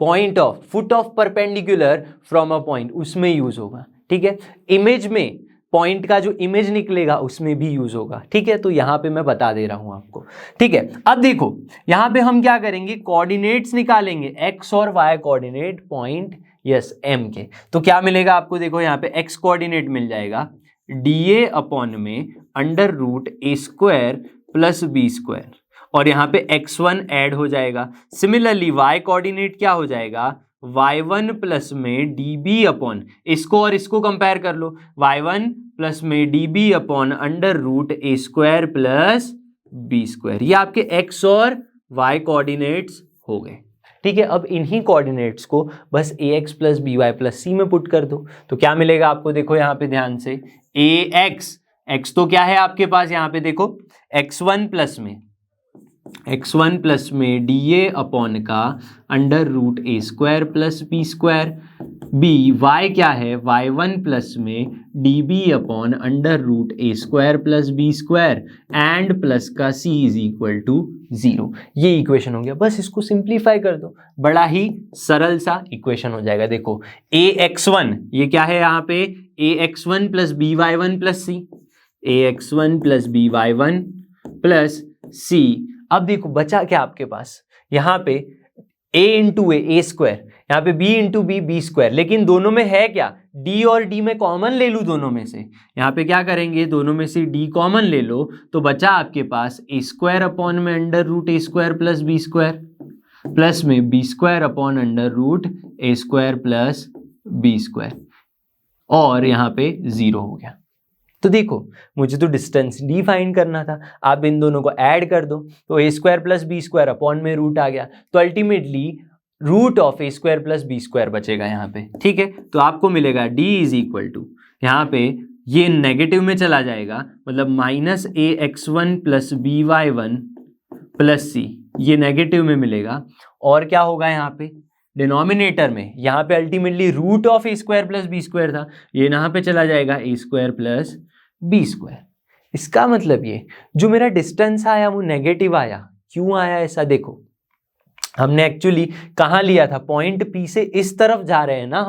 point of foot of perpendicular from a point, उसमें यूज होगा, ठीक है। इमेज में पॉइंट का जो इमेज निकलेगा उसमें भी यूज होगा, ठीक है। तो यहां पे मैं बता दे रहा हूं आपको, ठीक है। अब देखो यहां पे हम क्या करेंगे, कोऑर्डिनेट्स निकालेंगे, एक्स और Y coordinate point yes M K. तो क्या मिलेगा आपको? देखो यहाँ पे एक्स कोऑर्डिनेट मिल जाएगा डी अपॉन में अंडर रूट ए स्क्वायर प्लस बी स्क्वायर, और यहाँ पे x1 ऐड हो जाएगा। सिमिलरली y कोऑर्डिनेट क्या हो जाएगा, y1 प्लस में db अपॉन, इसको और इसको कंपेयर कर लो, y1 प्लस में db अपॉन अंडर रूट ए स्क्वायर प्लस बी स्क्वायर। ये आपके x और y कोऑर्डिनेट्स हो गए, ठीक है। अब इन्हीं कोऑर्डिनेट्स को बस ax plus B Y plus c में पुट कर दो तो क्या मिलेगा आपको? देखो यहाँ पे ध्यान से, x तो क्या है आपके पास यहाँ पे, देखो x1 प्लस में डी अपॉन का अंडर रूट ए square plus B square, b y क्या है, y1 प्लस में d b upon under root A square plus B square and plus का c इज इक्वल टू 0। ये इक्वेशन हो गया। बस इसको सिंप्लीफाई कर दो, बड़ा ही सरल सा इक्वेशन हो जाएगा। देखो ax1 ये क्या है यहाँ पे, ax1 plus B y one plus c, ax1 plus B y one plus c. अब देखो बचा क्या आपके पास, यहाँ पे a इंटू ए स्क्वायर, यहाँ पे b इंटू बी स्क्वायर, लेकिन दोनों में है क्या, d और d में कॉमन ले लूँ दोनों में से। यहाँ पे क्या करेंगे, दोनों में से d कॉमन ले लो तो बचा आपके पास a स्क्वायर अपॉन में अंडर रूट ए square plus B square plus में b square upon under root ए स्क्वायर प्लस बी स्क्वायर, और यहाँ पे 0 हो गया। तो देखो मुझे तो डिस्टेंस d फाइंड करना था, आप इन दोनों को ऐड कर दो तो a square plus B square upon में रूट आ गया, तो ultimately root of A square plus B square बचेगा यहाँ पे, ठीक है। तो आपको मिलेगा d इज इक्वल टू, यहाँ पे ये नेगेटिव में चला जाएगा, मतलब minus a x one plus B y one plus c, ये नेगेटिव में मिलेगा। और क्या होगा यहाँ पे डिनोमिनेटर में, यहाँ पे ultimately root of A square plus B square था, ये यहाँ पे चला जाएगा ए स्क्वायर प्लस बी स्क्वायर। इसका मतलब ये जो मेरा डिस्टेंस आया वो नेगेटिव आया। क्यों आया ऐसा? देखो हमने एक्चुअली कहाँ लिया था, पॉइंट पी से इस तरफ जा रहे हैं ना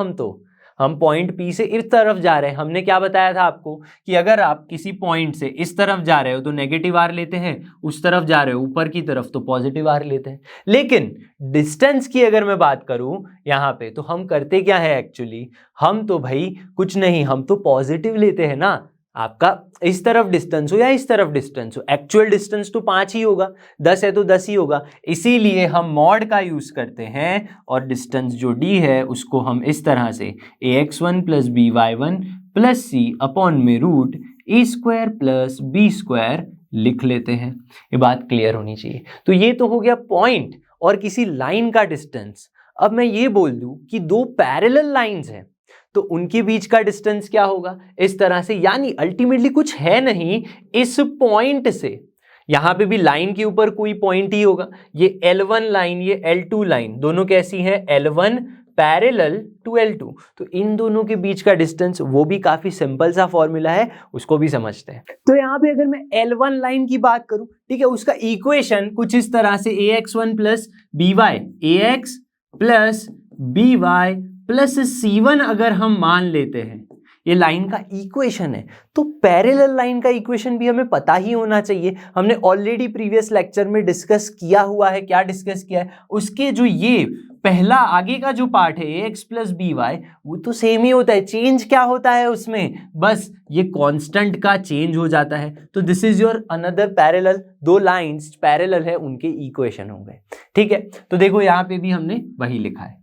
हम पॉइंट पी से इस तरफ जा रहे हैं। हमने क्या बताया था आपको कि अगर आप किसी पॉइंट से इस तरफ जा रहे हो तो नेगेटिव आर लेते हैं, उस तरफ जा रहे हो ऊपर की तरफ तो पॉजिटिव आर लेते हैं। लेकिन डिस्टेंस की अगर मैं बात करूं यहाँ पे तो हम करते क्या है एक्चुअली, हम तो भाई कुछ नहीं, हम तो पॉजिटिव लेते हैं ना। आपका इस तरफ डिस्टेंस हो या इस तरफ डिस्टेंस हो, एक्चुअल डिस्टेंस तो 5 ही होगा, 10 है तो 10 ही होगा, इसीलिए हम मॉड का यूज करते हैं और डिस्टेंस जो d है उसको हम इस तरह से ax1 plus B y one plus c upon में रूट ए स्क्वायर प्लस बी स्क्वायर लिख लेते हैं। ये बात क्लियर होनी चाहिए। तो ये तो हो गया पॉइंट और किसी लाइन का डिस्टेंस। अब मैं ये बोल दूं कि दो पैरेलल लाइंस हैं तो उनके बीच का डिस्टेंस क्या होगा, इस तरह से, यानी अल्टीमेटली कुछ है नहीं, इस पॉइंट से यहां पे भी लाइन के ऊपर कोई पॉइंट ही होगा। ये L1 लाइन, ये L2 लाइन, दोनों कैसी हैं, L1 पैरेलल टू L2, तो इन दोनों के बीच का डिस्टेंस, वो भी काफी सिंपल सा फॉर्मूला है, उसको भी समझते हैं। तो यहाँ पे अगर मैं L1 लाइन की बात करूं, ठीक है, उसका इक्वेशन कुछ इस तरह से ax1 plus B Y, ax plus B Y plus C1 अगर हम मान लेते हैं, ये लाइन का इक्वेशन है। तो पैरेलल लाइन का इक्वेशन भी हमें पता ही होना चाहिए। हमने ऑलरेडी प्रीवियस लेक्चर में डिस्कस किया हुआ है। क्या डिस्कस किया है? उसके जो ये पहला आगे का जो पार्ट है ax प्लस बी वाई, वो तो सेम ही होता है। चेंज क्या होता है उसमें? बस ये कांस्टेंट का चेंज हो जाता है। तो this is your another parallel, दो लाइंस पैरेलल है, उनके इक्वेशन हो गए। ठीक है, तो देखो यहाँ पे भी हमने वही लिखा है।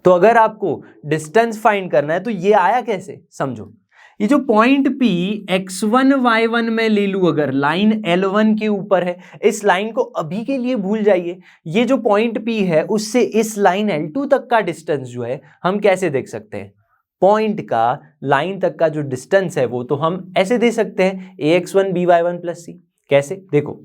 तो अगर आपको डिस्टेंस फाइंड करना है तो ये आया कैसे, समझो। ये जो पॉइंट P x1 y1 में ले लूं, अगर लाइन L1 के ऊपर है, इस लाइन को अभी के लिए भूल जाइए। ये जो पॉइंट P है उससे इस लाइन L2 तक का डिस्टेंस जो है हम कैसे देख सकते हैं? पॉइंट का लाइन तक का जो डिस्टेंस है वो तो हम ऐसे दे सकते हैं ax1 by1 प्लस c। कैसे? देखो,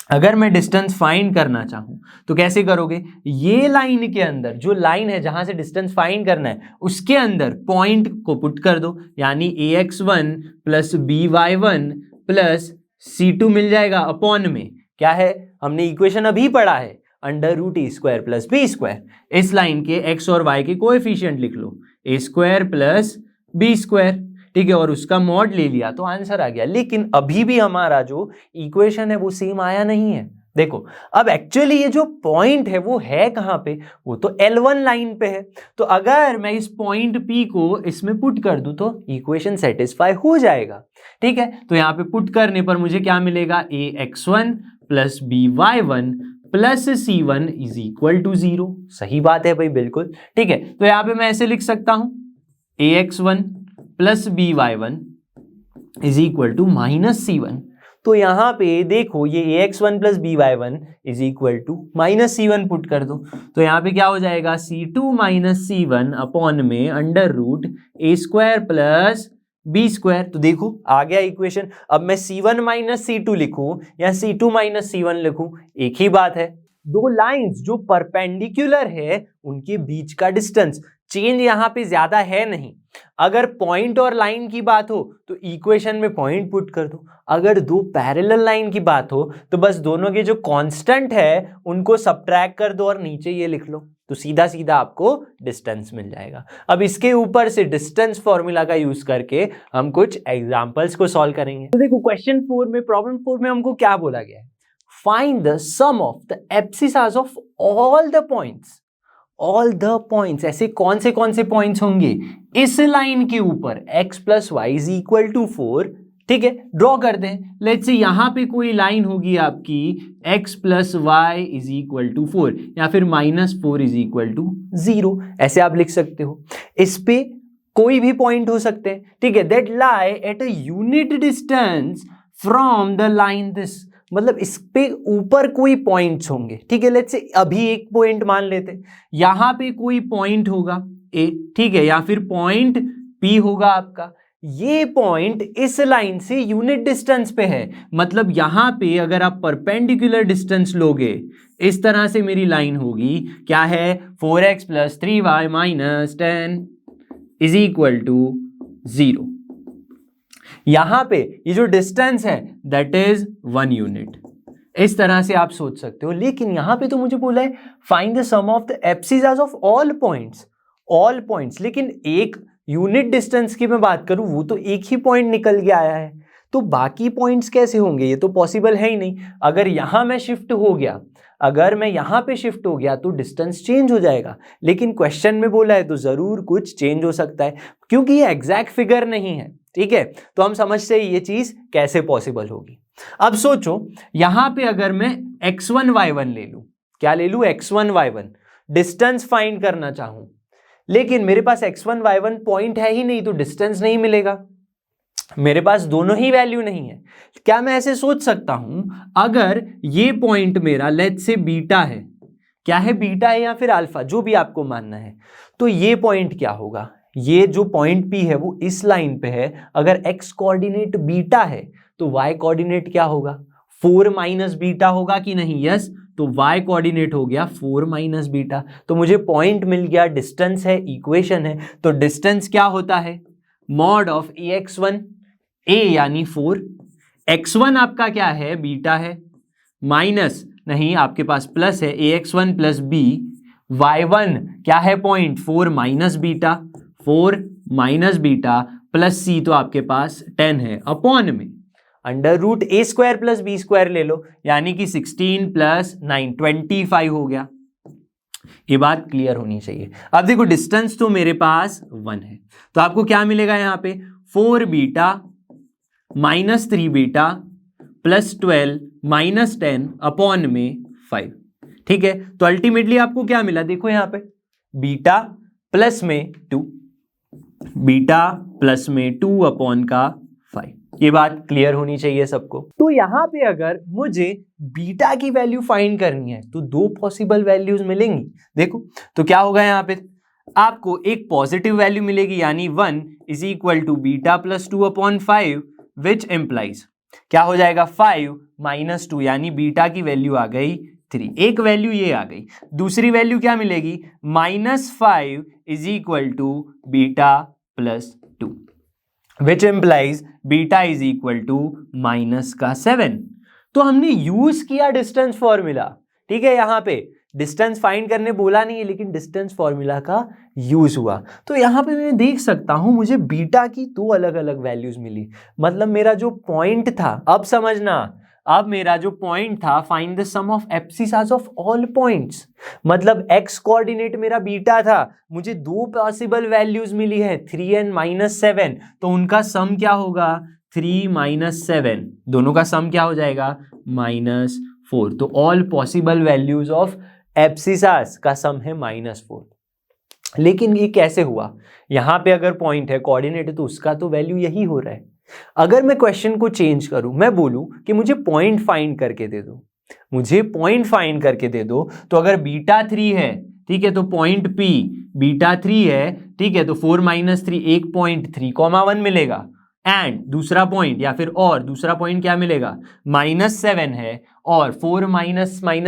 अगर मैं डिस्टेंस फाइंड करना चाहूं तो कैसे करोगे? ये लाइन के अंदर जो लाइन है जहां से डिस्टेंस फाइंड करना है उसके अंदर पॉइंट को पुट कर दो, यानी ax1 plus by1 plus c2 मिल जाएगा अपॉन में क्या है, हमने इक्वेशन अभी पढ़ा है, अंडर रूट ए स्क्वायर प्लस बी स्क्वायर। इस लाइन के x और y के कोएफिशिएंट लिख लो, ए स्क्वायर प्लस बी स्क्वायर। ठीक है, और उसका मॉड ले लिया तो आंसर आ गया। लेकिन अभी भी हमारा जो इक्वेशन है वो सेम आया नहीं है। देखो, अब एक्चुअली ये जो पॉइंट है वो है कहां पे? वो तो L1 लाइन पे है। तो अगर मैं इस पॉइंट P को इसमें पुट कर दूं तो इक्वेशन सेटिस्फाई हो जाएगा। ठीक है, तो यहां पे पुट करने पर मुझे क्या मिलेगा? ax1 plus by1 plus c1 is equal to 0। सही बात है भाई, बिल्कुल। ठीक है, तो यहां पे मैं ऐसे लिख सकता हूं ax1 plus by1 is equal to minus c1। तो यहां पे देखो, ये ax1 plus by1 is equal to minus c1 put कर दो, तो यहां पे क्या हो जाएगा? c2 माइनस c1 अपॉन में अंडर रूट ए स्क्वायर प्लस बी स्क्वायर। तो देखो आ गया इक्वेशन। अब मैं c1 माइनस c2 लिखूं या c2 माइनस c1 लिखूं, एक ही बात है। दो लाइंस जो परपेंडिकुलर है उनके बीच का डिस्टेंस, चेंज यहां पे ज्यादा है नहीं। अगर पॉइंट और लाइन की बात हो तो इक्वेशन में पॉइंट पुट कर दो, अगर दो पैरेलल लाइन की बात हो तो बस दोनों के जो कांस्टेंट है उनको सब्ट्रैक्ट कर दो और नीचे ये लिख लो, तो सीधा सीधा आपको डिस्टेंस मिल जाएगा। अब इसके ऊपर से डिस्टेंस फॉर्मूला का यूज करके हम कुछ एग्जांपल्स को सॉल्व करेंगे। तो देखो, क्वेश्चन 4 में, प्रॉब्लम 4 में हमको क्या बोला गया है? Find the sum of the abscissas of all the points. All the points, ऐसे कौन से पॉइंट्स होंगे इस लाइन के ऊपर x plus Y is equal to 4। ठीक है, ड्रॉ कर दें। लेट्स से यहां पे कोई लाइन होगी आपकी x plus Y is equal to 4 या फिर माइनस 4 इज इक्वल टू 0, ऐसे आप लिख सकते हो। इस पे कोई भी पॉइंट हो सकते हैं। ठीक है, that lie at a unit distance from the line this, मतलब इस पे ऊपर कोई पॉइंट्स होंगे। ठीक है, लेट्स से अभी एक पॉइंट मान लेते हैं, यहां पे कोई पॉइंट होगा ए, ठीक है, या फिर पॉइंट पी होगा आपका। ये पॉइंट इस लाइन से यूनिट डिस्टेंस पे है, मतलब यहां पे अगर आप परपेंडिकुलर डिस्टेंस लोगे, इस तरह से मेरी लाइन होगी, क्या है? 4x plus 3y minus 10 is equal to 0। यहां पे ये जो डिस्टेंस है दैट इज 1 यूनिट। इस तरह से आप सोच सकते हो। लेकिन यहां पे तो मुझे बोला है find the sum of the abscissas of all points, all points. लेकिन एक यूनिट डिस्टेंस की मैं बात करूं, वो तो एक ही पॉइंट निकल के आया है, तो बाकी पॉइंट्स कैसे होंगे? ये तो पॉसिबल है ही नहीं। अगर यहां मैं शिफ्ट हो गया, अगर मैं यहां पे शिफ्ट हो गया तो डिस्टेंस चेंज हो जाएगा। लेकिन क्वेश्चन में बोला है तो जरूर कुछ चेंज हो सकता है, क्योंकि ये एग्जैक्ट फिगर नहीं है। ठीक है, तो हम समझते हैं ये चीज कैसे पॉसिबल होगी। अब सोचो, यहां पे अगर मैं x1 y1 ले लूं, क्या ले लूं? x1 y1, डिस्टेंस फाइंड करना चाहूं, लेकिन मेरे पास x1 y1 पॉइंट है ही नहीं, तो डिस्टेंस नहीं मिलेगा। मेरे पास दोनों ही वैल्यू नहीं है। क्या मैं ऐसे सोच सकता हूं, अगर ये पॉइंट मेरा लेट्स से बीटा है, क्या है? बीटा है या फिर अल्फा, जो भी आपको मानना है, तो ये पॉइंट क्या होगा? ये जो पॉइंट P है वो इस लाइन पे है। अगर x कोऑर्डिनेट बीटा है तो y कोऑर्डिनेट क्या होगा? 4 माइनस बीटा होगा कि नहीं? यस, तो y कोऑर्डिनेट हो गया 4 माइनस बीटा। तो मुझे पॉइंट मिल गया, डिस्टेंस है, इक्वेशन है। तो डिस्टेंस क्या होता है? मॉड ऑफ ax1, a यानी 4, x1 आपका क्या है? बीटा है, माइनस नहीं, आपके पास प्लस है, ax1 प्लस b, y1 क्या है? Point 4 minus beta, 4 minus beta plus c तो आपके पास 10 है अपॉन में अंडर रूट ए स्क्वायर प्लस बी स्क्वायर ले लो, यानी कि 16 प्लस 9 25 हो गया। ये बात क्लियर होनी चाहिए। अब देखो डिस्टेंस तो मेरे पास 1 है, तो आपको क्या मिलेगा यहाँ पे 4 beta minus 3 beta plus 12 minus 10 upon में 5। ठीक है, तो अल्टीमेटली आपको क्या मिला, देखो यहाँ पे बीटा प्लस में 2, बीटा प्लस में 2 अपॉन का 5। ये बात क्लियर होनी चाहिए सबको। तो यहां पे अगर मुझे बीटा की वैल्यू फाइंड करनी है तो दो पॉसिबल वैल्यूज मिलेंगी। देखो तो क्या होगा, यहाँ पे आपको एक पॉजिटिव वैल्यू मिलेगी यानी 1 is equal to beta plus 2 upon 5 which implies क्या हो जाएगा 5 माइनस 2 यानी बीटा की वैल्यू आ गई 3। एक वैल्यू ये आ गई, दूसरी वैल्यू क्या मिलेगी -5 is equal to beta plus 2 which implies beta is equal to -7। तो हमने यूज किया डिस्टेंस फॉर्मूला। ठीक है, यहां पे डिस्टेंस फाइंड करने बोला नहीं है, लेकिन डिस्टेंस फॉर्मूला का यूज हुआ। तो यहां पे मैं देख सकता हूं मुझे बीटा की दो अलग अलग वैल्यूज मिली। मतलब मेरा जो पॉइंट था, अब समझना, अब मेरा जो पॉइंट था find the sum of abscissas of all points, मतलब एक्स कोऑर्डिनेट मेरा बीटा था, मुझे दो पॉसिबल वैल्यूज मिली है 3 एंड -7, तो उनका सम क्या होगा 3 - 7, दोनों का सम क्या हो जाएगा -4। तो ऑल पॉसिबल वैल्यूज ऑफ एब्सिसास का सम है -4। लेकिन ये कैसे हुआ, यहां पे अगर पॉइंट है कोऑर्डिनेट है तो उसका तो वैल्यू यही हो रहा है। अगर मैं क्वेश्चन को चेंज करूं, मैं बोलूं कि मुझे पॉइंट फाइंड करके दे दो, मुझे पॉइंट फाइंड करके दे दो, तो अगर बीटा 3 है, ठीक है, तो पॉइंट P बीटा 3 है, ठीक है, तो 4 - 3 एक पॉइंट 3,1 मिलेगा। एंड दूसरा पॉइंट या फिर और दूसरा पॉइंट क्या मिलेगा -7 है और 4 -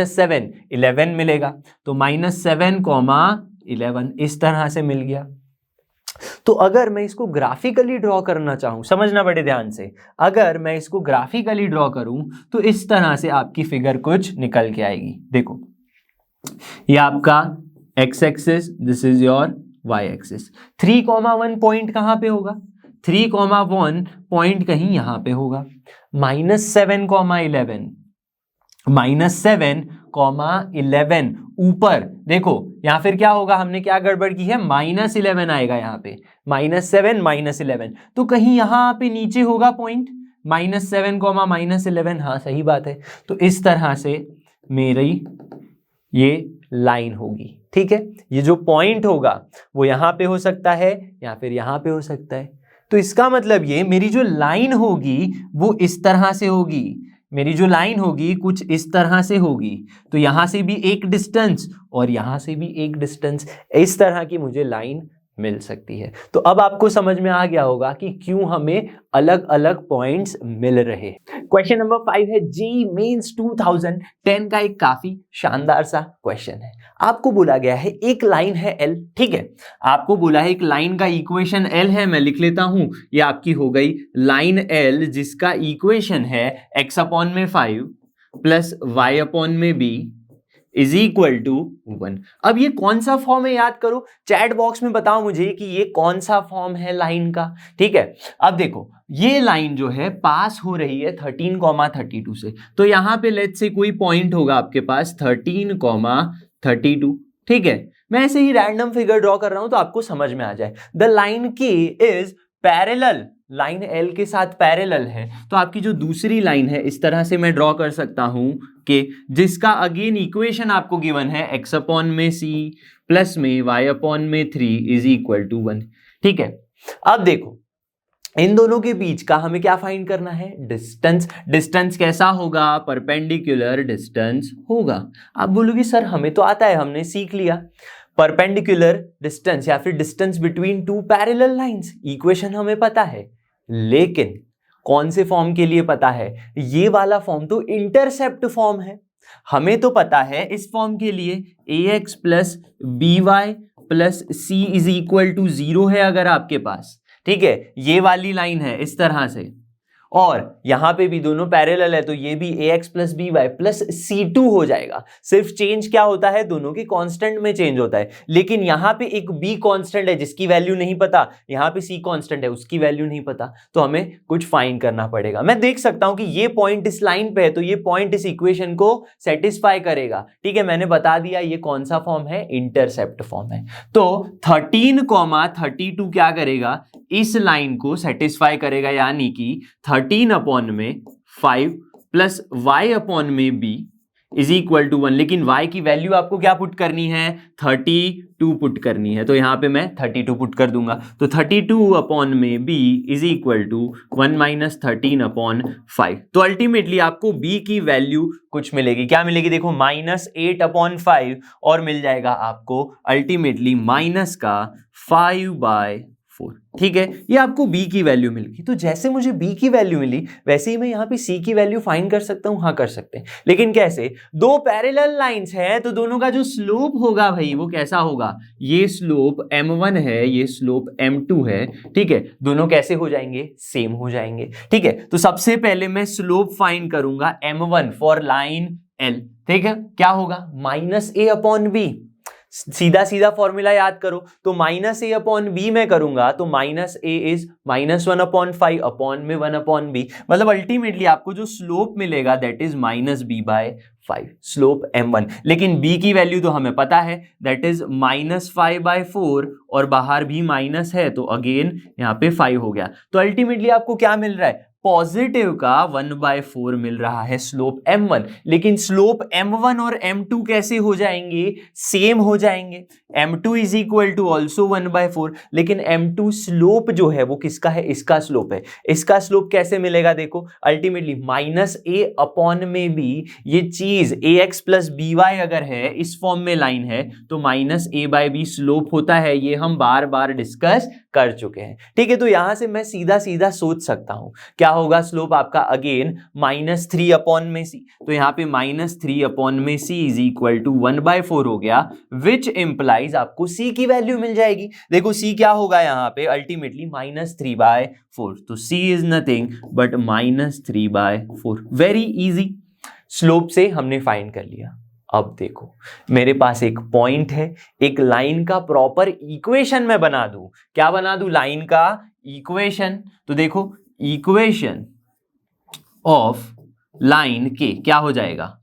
7 11 मिलेगा, तो -7, 11 इस तरह से मिल गया। तो अगर मैं इसको ग्राफिकली ड्रॉ करना चाहूं, समझना बड़े ध्यान से, अगर मैं इसको ग्राफिकली ड्रॉ करूं तो इस तरह से आपकी फिगर कुछ निकल के आएगी। देखो ये आपका x axis, this is your y axis. 3,1 point कहां पे होगा, 3,1 पॉइंट कहीं यहां पे होगा। -7, -7, ऊपर देखो यहां फिर क्या होगा, हमने क्या गड़बड़ की है -11 आएगा यहाँ पे, -7 -11, तो कहीं यहां पे नीचे होगा पॉइंट -7, -11। हाँ सही बात है। तो इस तरह से मेरी ये लाइन होगी। ठीक है, ये जो पॉइंट होगा वो यहां पे हो सकता है या फिर यहां पे हो सकता है। तो इसका मतलब ये मेरी जो लाइन होगी वो इस तरह से होगी, मेरी जो लाइन होगी कुछ इस तरह से होगी। तो यहां से भी एक डिस्टेंस और यहां से भी एक डिस्टेंस, इस तरह की मुझे लाइन मिल सकती है। तो अब आपको समझ में आ गया होगा कि क्यों हमें अलग अलग पॉइंट्स मिल रहे हैं। क्वेश्चन नंबर 5 है जेईई मेंस 2010 का एक काफी शानदार सा क्वेश्चन है। आपको बोला गया है एक लाइन है L, ठीक है, आपको बोला है एक लाइन का इक्वेशन L है, मैं लिख लेता हूं, ये आपकी हो गई लाइन L जिसका इक्वेशन है x/5 plus y/b is equal to 1। अब ये कौन सा फॉर्म है याद करो, चैट बॉक्स में बताओ मुझे कि ये कौन सा फॉर्म है लाइन का। ठीक है, अब देखो ये लाइन जो है पास हो रही है 13,32 से, तो यहां पे लेट्स से कोई पॉइंट होगा आपके पास 13,32। ठीक है, मैं ऐसे ही रैंडम फिगर ड्रॉ कर रहा हूं तो आपको समझ में आ जाए। The line K is parallel, line L के साथ पैरेलल है, तो आपकी जो दूसरी लाइन है इस तरह से मैं ड्रॉ कर सकता हूं कि जिसका अगेन इक्वेशन आपको गिवन है x/c प्लस में y/3 इज इक्वल टू 1। ठीक है, अब देखो इन दोनों के बीच का हमें क्या फाइंड करना है, डिस्टेंस। डिस्टेंस कैसा होगा, परपेंडिकुलर डिस्टेंस होगा। आप बोलोगे सर हमें तो आता है, हमने सीख लिया परपेंडिकुलर डिस्टेंस या फिर distance between two parallel lines, equation हमें पता है, लेकिन कौन से फॉर्म के लिए पता है, ये वाला फॉर्म तो इंटरसेप्ट फॉर्म है। हमें तो पता है इस फॉर्म के लिए ax plus by plus c is equal to 0 है अगर आपके पास, ठीक है, ये वाली लाइन है इस तरह से, और यहां पे भी दोनों पैरेलल है तो ये भी ax plus B Y plus c2 हो जाएगा। सिर्फ चेंज क्या होता है, दोनों की कांस्टेंट में चेंज होता है, लेकिन यहां पे एक b कांस्टेंट है जिसकी वैल्यू नहीं पता, यहां पे c कांस्टेंट है उसकी वैल्यू नहीं पता, तो हमें कुछ फाइंड करना पड़ेगा। मैं देख सकता हूं कि ये पॉइंट इस लाइन पे है तो ये पॉइंट इस इक्वेशन को सेटिस्फाई करेगा। ठीक है, मैंने बता दिया ये कौन सा फॉर्म है, इंटरसेप्ट फॉर्म है। तो 13,32 क्या करेगा, इस लाइन को सेटिस्फाई करेगा, यानी कि 13 अपॉन में 5 प्लस y अपॉन में b इज इक्वल टू 1। लेकिन y की वैल्यू आपको क्या पुट करनी है, 32 पुट करनी है, तो यहां पे मैं 32 पुट कर दूंगा। तो 32 अपॉन में b is equal to 1 minus 13 upon 5। तो अल्टीमेटली आपको b की वैल्यू कुछ मिलेगी, क्या मिलेगी, देखो -8 अपॉन 5 और मिल जाएगा आपको अल्टीमेटली माइनस का 5/4। ठीक है, ये आपको b की वैल्यू मिल गई। तो जैसे मुझे b की वैल्यू मिली वैसे ही मैं यहाँ पे c की वैल्यू फाइंड कर सकता हूँ। हाँ कर सकते हैं, लेकिन कैसे, दो पैरेलल लाइंस है तो दोनों का जो स्लोप होगा भाई वो कैसा होगा, ये स्लोप m1 है, ये स्लोप m2 है। ठीक है, दोनों कैसे हो जाएंगे, सेम हो जाएंगे। ठीक है, तो सबसे पहले मैं स्लोप फाइंड करूंगा m1 फॉर लाइन l। ठीक है, क्या होगा, -a अपॉन b, सीधा सीधा फॉर्मूला याद करो, तो -a अपॉन b में करूंगा तो -a इज -1 अपॉन 5 अपॉन में 1 अपॉन b, मतलब अल्टीमेटली आपको जो स्लोप मिलेगा that is -b/5, slope m1। लेकिन b की वैल्यू तो हमें पता है दैट इज -5/4 और बाहर भी माइनस है तो अगेन यहाँ पे 5 हो गया। तो अल्टीमेटली आपको क्या मिल रहा है, पॉजिटिव का 1/4 मिल रहा है स्लोप m1। लेकिन स्लोप m1 और m2 कैसे हो जाएंगे, सेम हो जाएंगे। m2 is equal to also 1/4, लेकिन m2 स्लोप जो है वो किसका है, इसका स्लोप है। इसका स्लोप कैसे मिलेगा, देखो अल्टीमेटली -a अपॉन में भी ये चीज ax प्लस by अगर है इस फॉर्म में लाइन है तो -a/b स्लोप होता है, ये हम बार बार डिस्कस कर चुके हैं। ठीक है, तो यहां से मैं सीधा सीधा सोच सकता हूं क्या होगा स्लोप आपका, अगेन -3 अपॉन में c, तो यहाँ पे -3 अपॉन में c इज इक्वल टू 1/4 हो गया, विच इंप्लाइज आपको c की वैल्यू मिल जाएगी। देखो c क्या होगा यहाँ पे अल्टीमेटली -3/4, तो c is nothing but -3/4। Very easy, slope से हमने फाइंड कर लिया। अब देखो मेरे पास एक पॉइंट है, एक लाइन का प्रॉपर इक्वेशन मैं बना दूं, क्या बना दूं, लाइन का इक्वेशन। तो देखो इक्वेशन ऑफ लाइन के क्या हो जाएगा,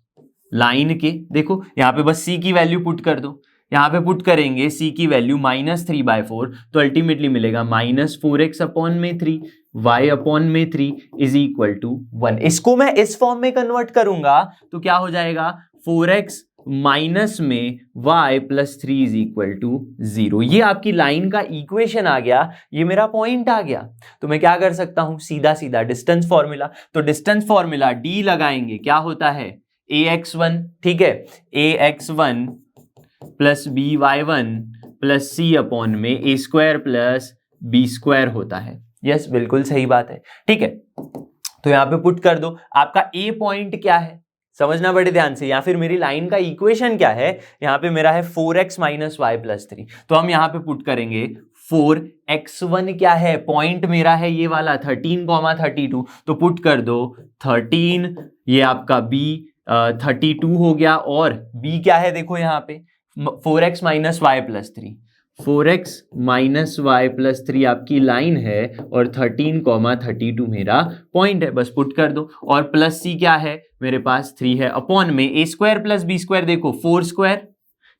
लाइन के, देखो यहां पे बस c की वैल्यू पुट कर दो, यहां पे पुट करेंगे c की वैल्यू -3/4 तो अल्टीमेटली मिलेगा -4x अपॉन में 3 y अपॉन में 3 इज इक्वल टू 1। इसको मैं इस फॉर्म में कन्वर्ट करूंगा तो क्या हो जाएगा, 4x माइनस में y plus 3 is equal to 0। ये आपकी लाइन का इक्वेशन आ गया, ये मेरा पॉइंट आ गया। तो मैं क्या कर सकता हूं, सीधा सीधा डिस्टेंस फॉर्मूला, तो डिस्टेंस फॉर्मूला d लगाएंगे, क्या होता है ax1, ठीक है, ax1 plus by1 plus c upon में a² प्लस b² होता है। यस बिल्कुल सही बात है। ठीक है, तो यहां पे पुट कर दो, आपका a पॉइंट क्या है समझना बड़े ध्यान से, या फिर मेरी लाइन का इक्वेशन क्या है, यहाँ पे मेरा है 4x माइनस वाई प्लस 3, तो हम यहाँ पे पुट करेंगे 4x1 क्या है, पॉइंट मेरा है ये वाला 13,32, तो पुट कर दो 13, ये आपका b 32 हो गया, और b क्या है देखो यहाँ पे 4x minus Y plus 3, 4x minus Y plus 3 आपकी लाइन है और 13,32 मेरा पॉइंट है, बस पुट कर दो। और प्लस c क्या है मेरे पास 3 है, अपॉन में a² प्लस b², देखो 4²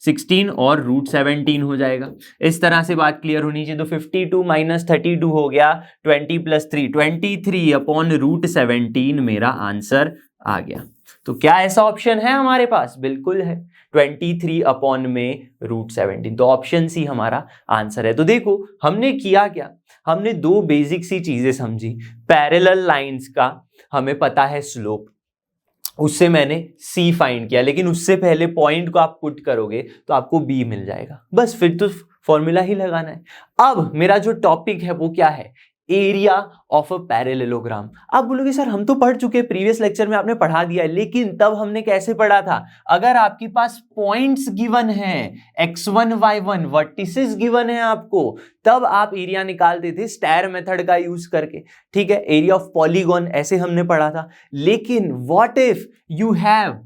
16 और √17 हो जाएगा। इस तरह से बात क्लियर होनी चाहिए। तो 52 माइनस 32 हो गया 20 प्लस 3 23 अपॉन √17 मेरा आंसर आ गया। तो क्या ऐसा ऑप्शन है हमारे पास, बिल्कुल है, 23 अपॉन में √17, तो ऑप्शन सी हमारा आंसर है। तो देखो हमने किया क्या, हमने दो बेसिक सी चीजें समझी, पैरेलल लाइंस का हमें पता है स्लोप, उससे मैंने c फाइंड किया, लेकिन उससे पहले पॉइंट को आप पुट करोगे तो आपको b मिल जाएगा, बस फिर तो फॉर्मूला ही लगाना है। अब मेरा जो टॉपिक है वो क्या है, एरिया ऑफ अ पैरेललोग्राम। आप बोलोगे सर हम तो पढ़ चुके, प्रीवियस लेक्चर में आपने पढ़ा दिया है, लेकिन तब हमने कैसे पढ़ा था? अगर आपके पास पॉइंट्स गिवन है, x1 y1 वर्टिसेस गिवन है आपको, तब आप एरिया निकालते थे स्टेयर मेथड का यूज करके, ठीक है, एरिया ऑफ पॉलीगॉन ऐसे हमने पढ़ा था। लेकिन what if you have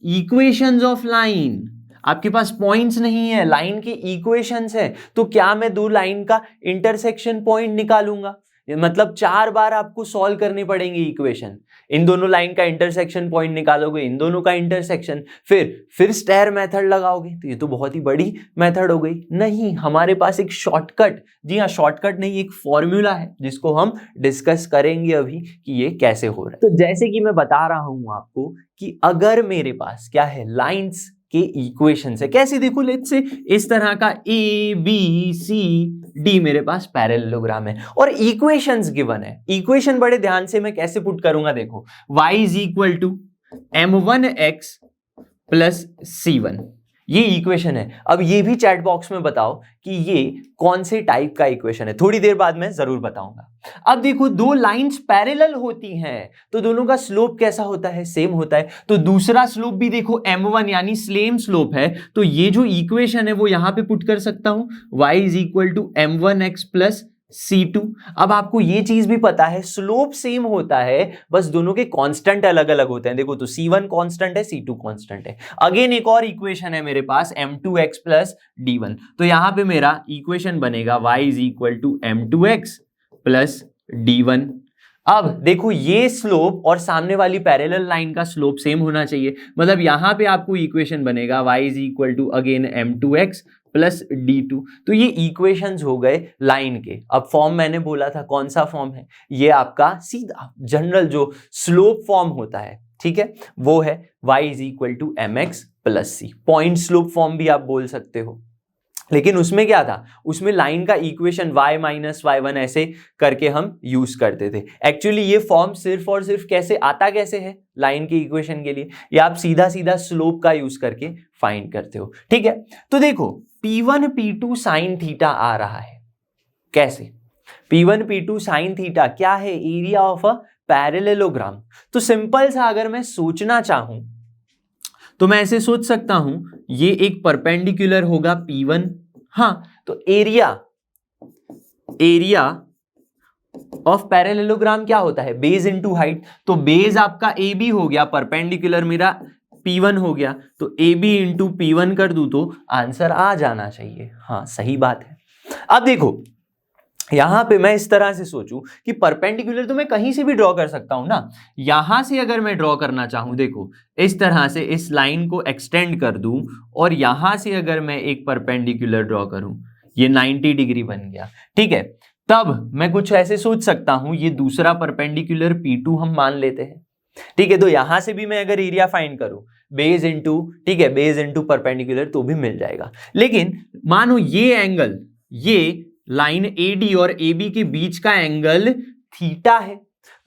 equations of line, आपके पास पॉइंट्स नहीं है, लाइन के इक्वेशंस है, तो क्या मैं दो लाइन का इंटरसेक्शन पॉइंट निकालूंगा? मतलब 4 बार आपको सॉल्व करनी पड़ेंगी इक्वेशन, इन दोनों लाइन का इंटरसेक्शन पॉइंट निकालोगे, इन दोनों का इंटरसेक्शन, फिर स्टेयर मेथड लगाओगे, तो ये तो बहुत ही बड़ी मेथड हो गई। नहीं, हमारे पास एक शॉर्टकट, जी हाँ शॉर्टकट नहीं, एक फॉर्मूला है जिसको हम डिस्कस करेंगे अभी कि ये कैसे हो रहा है। तो जैसे कि मैं बता रहा हूं आपको कि अगर मेरे पास क्या है, लाइंस के इक्वेशन है, कैसे देखो, लेट्स से इस तरह का ए बी सी डी मेरे पास पैरेललोग्राम है और इक्वेशंस गिवन है। इक्वेशन बड़े ध्यान से मैं कैसे पुट करूंगा, देखो y is equal to m1x plus c1, ये इक्वेशन है। अब ये भी चैट बॉक्स में बताओ कि ये कौन से टाइप का इक्वेशन है, थोड़ी देर बाद मैं जरूर बताऊंगा। अब देखो दो लाइंस पैरेलल होती हैं तो दोनों का स्लोप कैसा होता है, सेम होता है। तो दूसरा स्लोप भी देखो m1 यानी सेम स्लोप है, तो ये जो इक्वेशन है वो यहां पे पुट कर सकता हूं, y is equal to m1x plus C2। अब आपको ये चीज भी पता है स्लोप सेम होता है, बस दोनों के कांस्टेंट अलग अलग होते हैं। देखो तो C1 कांस्टेंट है, C2 कांस्टेंट है। अगेन एक और इक्वेशन है मेरे पास m2x प्लस d1, तो यहां पे मेरा इक्वेशन बनेगा y is equal to m2x plus d1। अब देखो ये स्लोप और सामने वाली पैरेलल लाइन का स्लोप सेम होना चाहिए, मतलब यहां पे आपको इक्वेशन बनेगा y is equal to again m2x plus d2। तो ये इक्वेशंस हो गए लाइन के। अब फॉर्म मैंने बोला था कौन सा फॉर्म है, ये आपका सीधा जनरल जो स्लोप फॉर्म होता है, ठीक है, वो है y is equal to mx plus c। Point slope form भी आप बोल सकते हो, लेकिन उसमें क्या था, उसमें लाइन का इक्वेशन y माइनस y1 ऐसे करके हम यूज करते थे। एक्चुअली ये फॉर्म सिर्फ और सिर्फ कैसे आता कैसे है लाइन के इक्वेशन के लिए, या आप सीधा सीधा स्लोप का यूज करके फाइंड करते हो, ठीक है। तो देखो P1 P2 साइन थीटा आ रहा है, कैसे P1 P2 साइन थीटा क्या है, एरिया ऑफ अ पैरेललोग्राम। तो सिंपल सा अगर मैं सोचना चाहूं तो मैं ऐसे सोच सकता हूं, ये एक परपेंडिकुलर होगा P1, हाँ, तो एरिया ऑफ पैरेललोग्राम क्या होता है, बेस इनटू हाइट। तो बेस आपका AB हो गया, परपेंडिकुलर मेरा P1 हो गया, तो AB इंटू P1 कर दूं तो आंसर आ जाना चाहिए। हाँ सही बात है। अब देखो यहां पे मैं इस तरह से सोचूं कि परपेंडिकुलर तो मैं कहीं से भी ड्रॉ कर सकता हूं ना, यहां से अगर मैं ड्रॉ करना चाहूं, देखो इस तरह से इस लाइन को एक्सटेंड कर दूं और यहां से अगर मैं एक परपेंडिकुलर ड्रॉ करूं, ये 90 डिग्री बन गया, ठीक है। तब मैं कुछ ऐसे सोच सकता हूं, ये दूसरा परपेंडिकुलर P2 हम मान लेते हैं, ठीक है। तो यहां से भी मैं अगर एरिया फाइंड करूं, बेस इंटू, ठीक है, बेस इंटू परपेंडिकुलर तो भी मिल जाएगा। लेकिन मानो ये एंगल, ये लाइन AD और AB के बीच का एंगल थीटा है,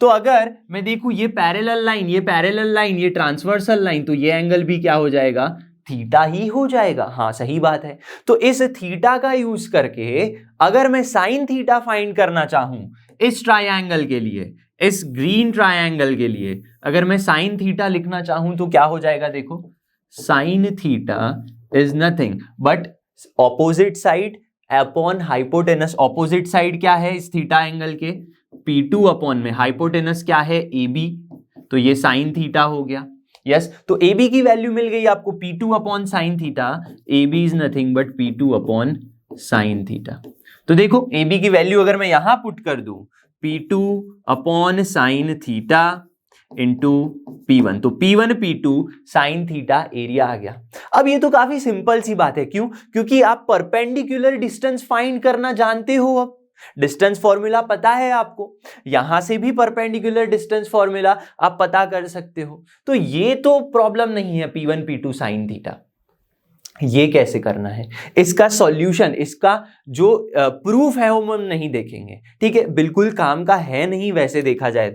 तो अगर मैं देखूं ये पैरेलल लाइन, ये पैरेलल लाइन, ये ट्रांसवर्सल लाइन, तो ये एंगल भी क्या हो जाएगा, थीटा ही हो जाएगा। हाँ सही बात है। तो इस थीटा का यूज करके अगर मैं साइन थीटा फाइंड करना चाहूं इस ट्रायंगल के लिए, इस ग्रीन ट्रायंगल के लिए अगर मैं साइन थीटा लिखना चाहूं तो क्या हो जाएगा, देखो sign theta is nothing but opposite side upon hypotenuse. Opposite side क्या है इस थीटा एंगल के, P2 अपॉन में हाइपोटेनस क्या है AB, तो ये साइन थीटा हो गया। यस, तो AB की वैल्यू मिल गई आपको, P2 upon sine theta, AB is nothing but P2 upon sine theta. तो देखो AB की वैल्यू अगर मैं यहां पुट कर दूं, P2 upon sine theta into P1, तो P1 P2 sine theta area आ गया। अब ये तो काफी सिंपल सी बात है, क्यों, क्योंकि आप परपेंडिकुलर डिस्टेंस फाइंड करना जानते हो। अब डिस्टेंस फॉर्मूला पता है आपको, यहां से भी परपेंडिकुलर डिस्टेंस फॉर्मूला आप पता कर सकते हो। तो ये तो प्रॉब्लम नहीं है P1 P2 साइन थीटा। ये कैसे करना है, इसका सॉल्यूशन, इसका जो प्रूफ है वो हम नहीं देखेंगे, ठीक है, बिल्कुल काम का है नहीं वैसे देखा जाए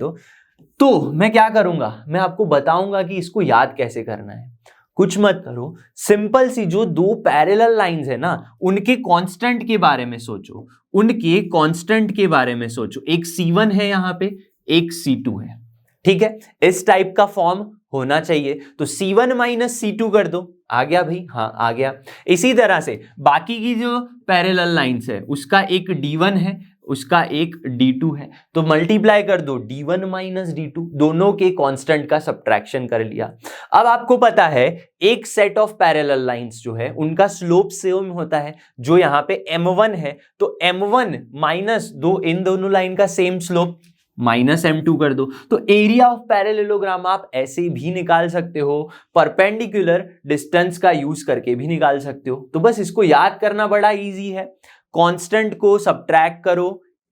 तो मैं क्या करूंगा, मैं आपको बताऊंगा कि इसको याद कैसे करना है। कुछ मत करो, सिंपल सी जो दो पैरेलल लाइंस है ना उनके कांस्टेंट के बारे में सोचो, उनके कांस्टेंट के बारे में सोचो। एक C1 है यहां पे, एक C2 है, ठीक है। इस टाइप का फॉर्म होना चाहिए। तो C1 माइनस C2 कर दो, आ गया भाई, हाँ आ गया। इसी तरह से बाकी की जो पैरेलल लाइंस है उसका एक D1 है, उसका एक D2 है, तो मल्टीप्लाई कर दो D1 माइनस D2, दोनों के कांस्टेंट का सब्ट्रैक्शन कर लिया। अब आपको पता है एक सेट ऑफ पैरेलल लाइंस जो है उनका स्लोप सेम होता है, जो यहाँ पे M1 है तो M1 माइनस दो इन दोनों लाइन का सेम स्लोप माइनस M2 कर दो। तो एरिया ऑफ पैरेललोग्राम आप ऐसे भी निकाल सकते हो, परपेंडिकुलर डिस्टेंस का यूज करके भी निकाल सकते हो। तो बस इसको याद करना बड़ा इजी है, कांस्टेंट को सब्ट्रैक्ट करो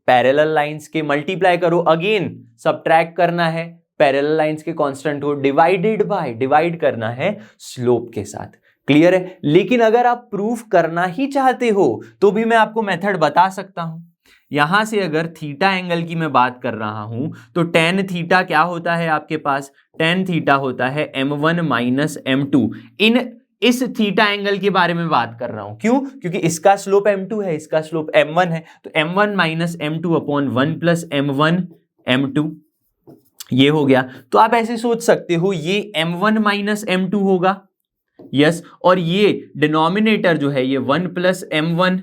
पैरेलल लाइंस के, मल्टीप्लाई करो, अगेन सब्ट्रैक्ट करना है पैरेलल लाइंस के कांस्टेंट को, डिवाइडेड बाय, डिवाइड करना है स्लोप के साथ। क्लियर है? लेकिन अगर आप प्रूफ करना ही चाहते हो तो भी मैं आपको मेथड बता सकता हूं। यहां से अगर थीटा एंगल की मैं बात कर रहा हूं तो टेन थीटा क्या होता है आपके पास, टेन थीटा होता है M1 माइनस M2। इस थीटा एंगल के बारे में बात कर रहा हूं, क्यों? क्योंकि इसका स्लोप M2 है, इसका स्लोप M1 है, तो M1 minus M2 upon 1 plus M1 M2, ये हो गया। तो आप ऐसे सोच सकते हो ये M1 माइनस M2 होगा, यस, और ये डिनोमिनेटर जो है ये 1 प्लस M1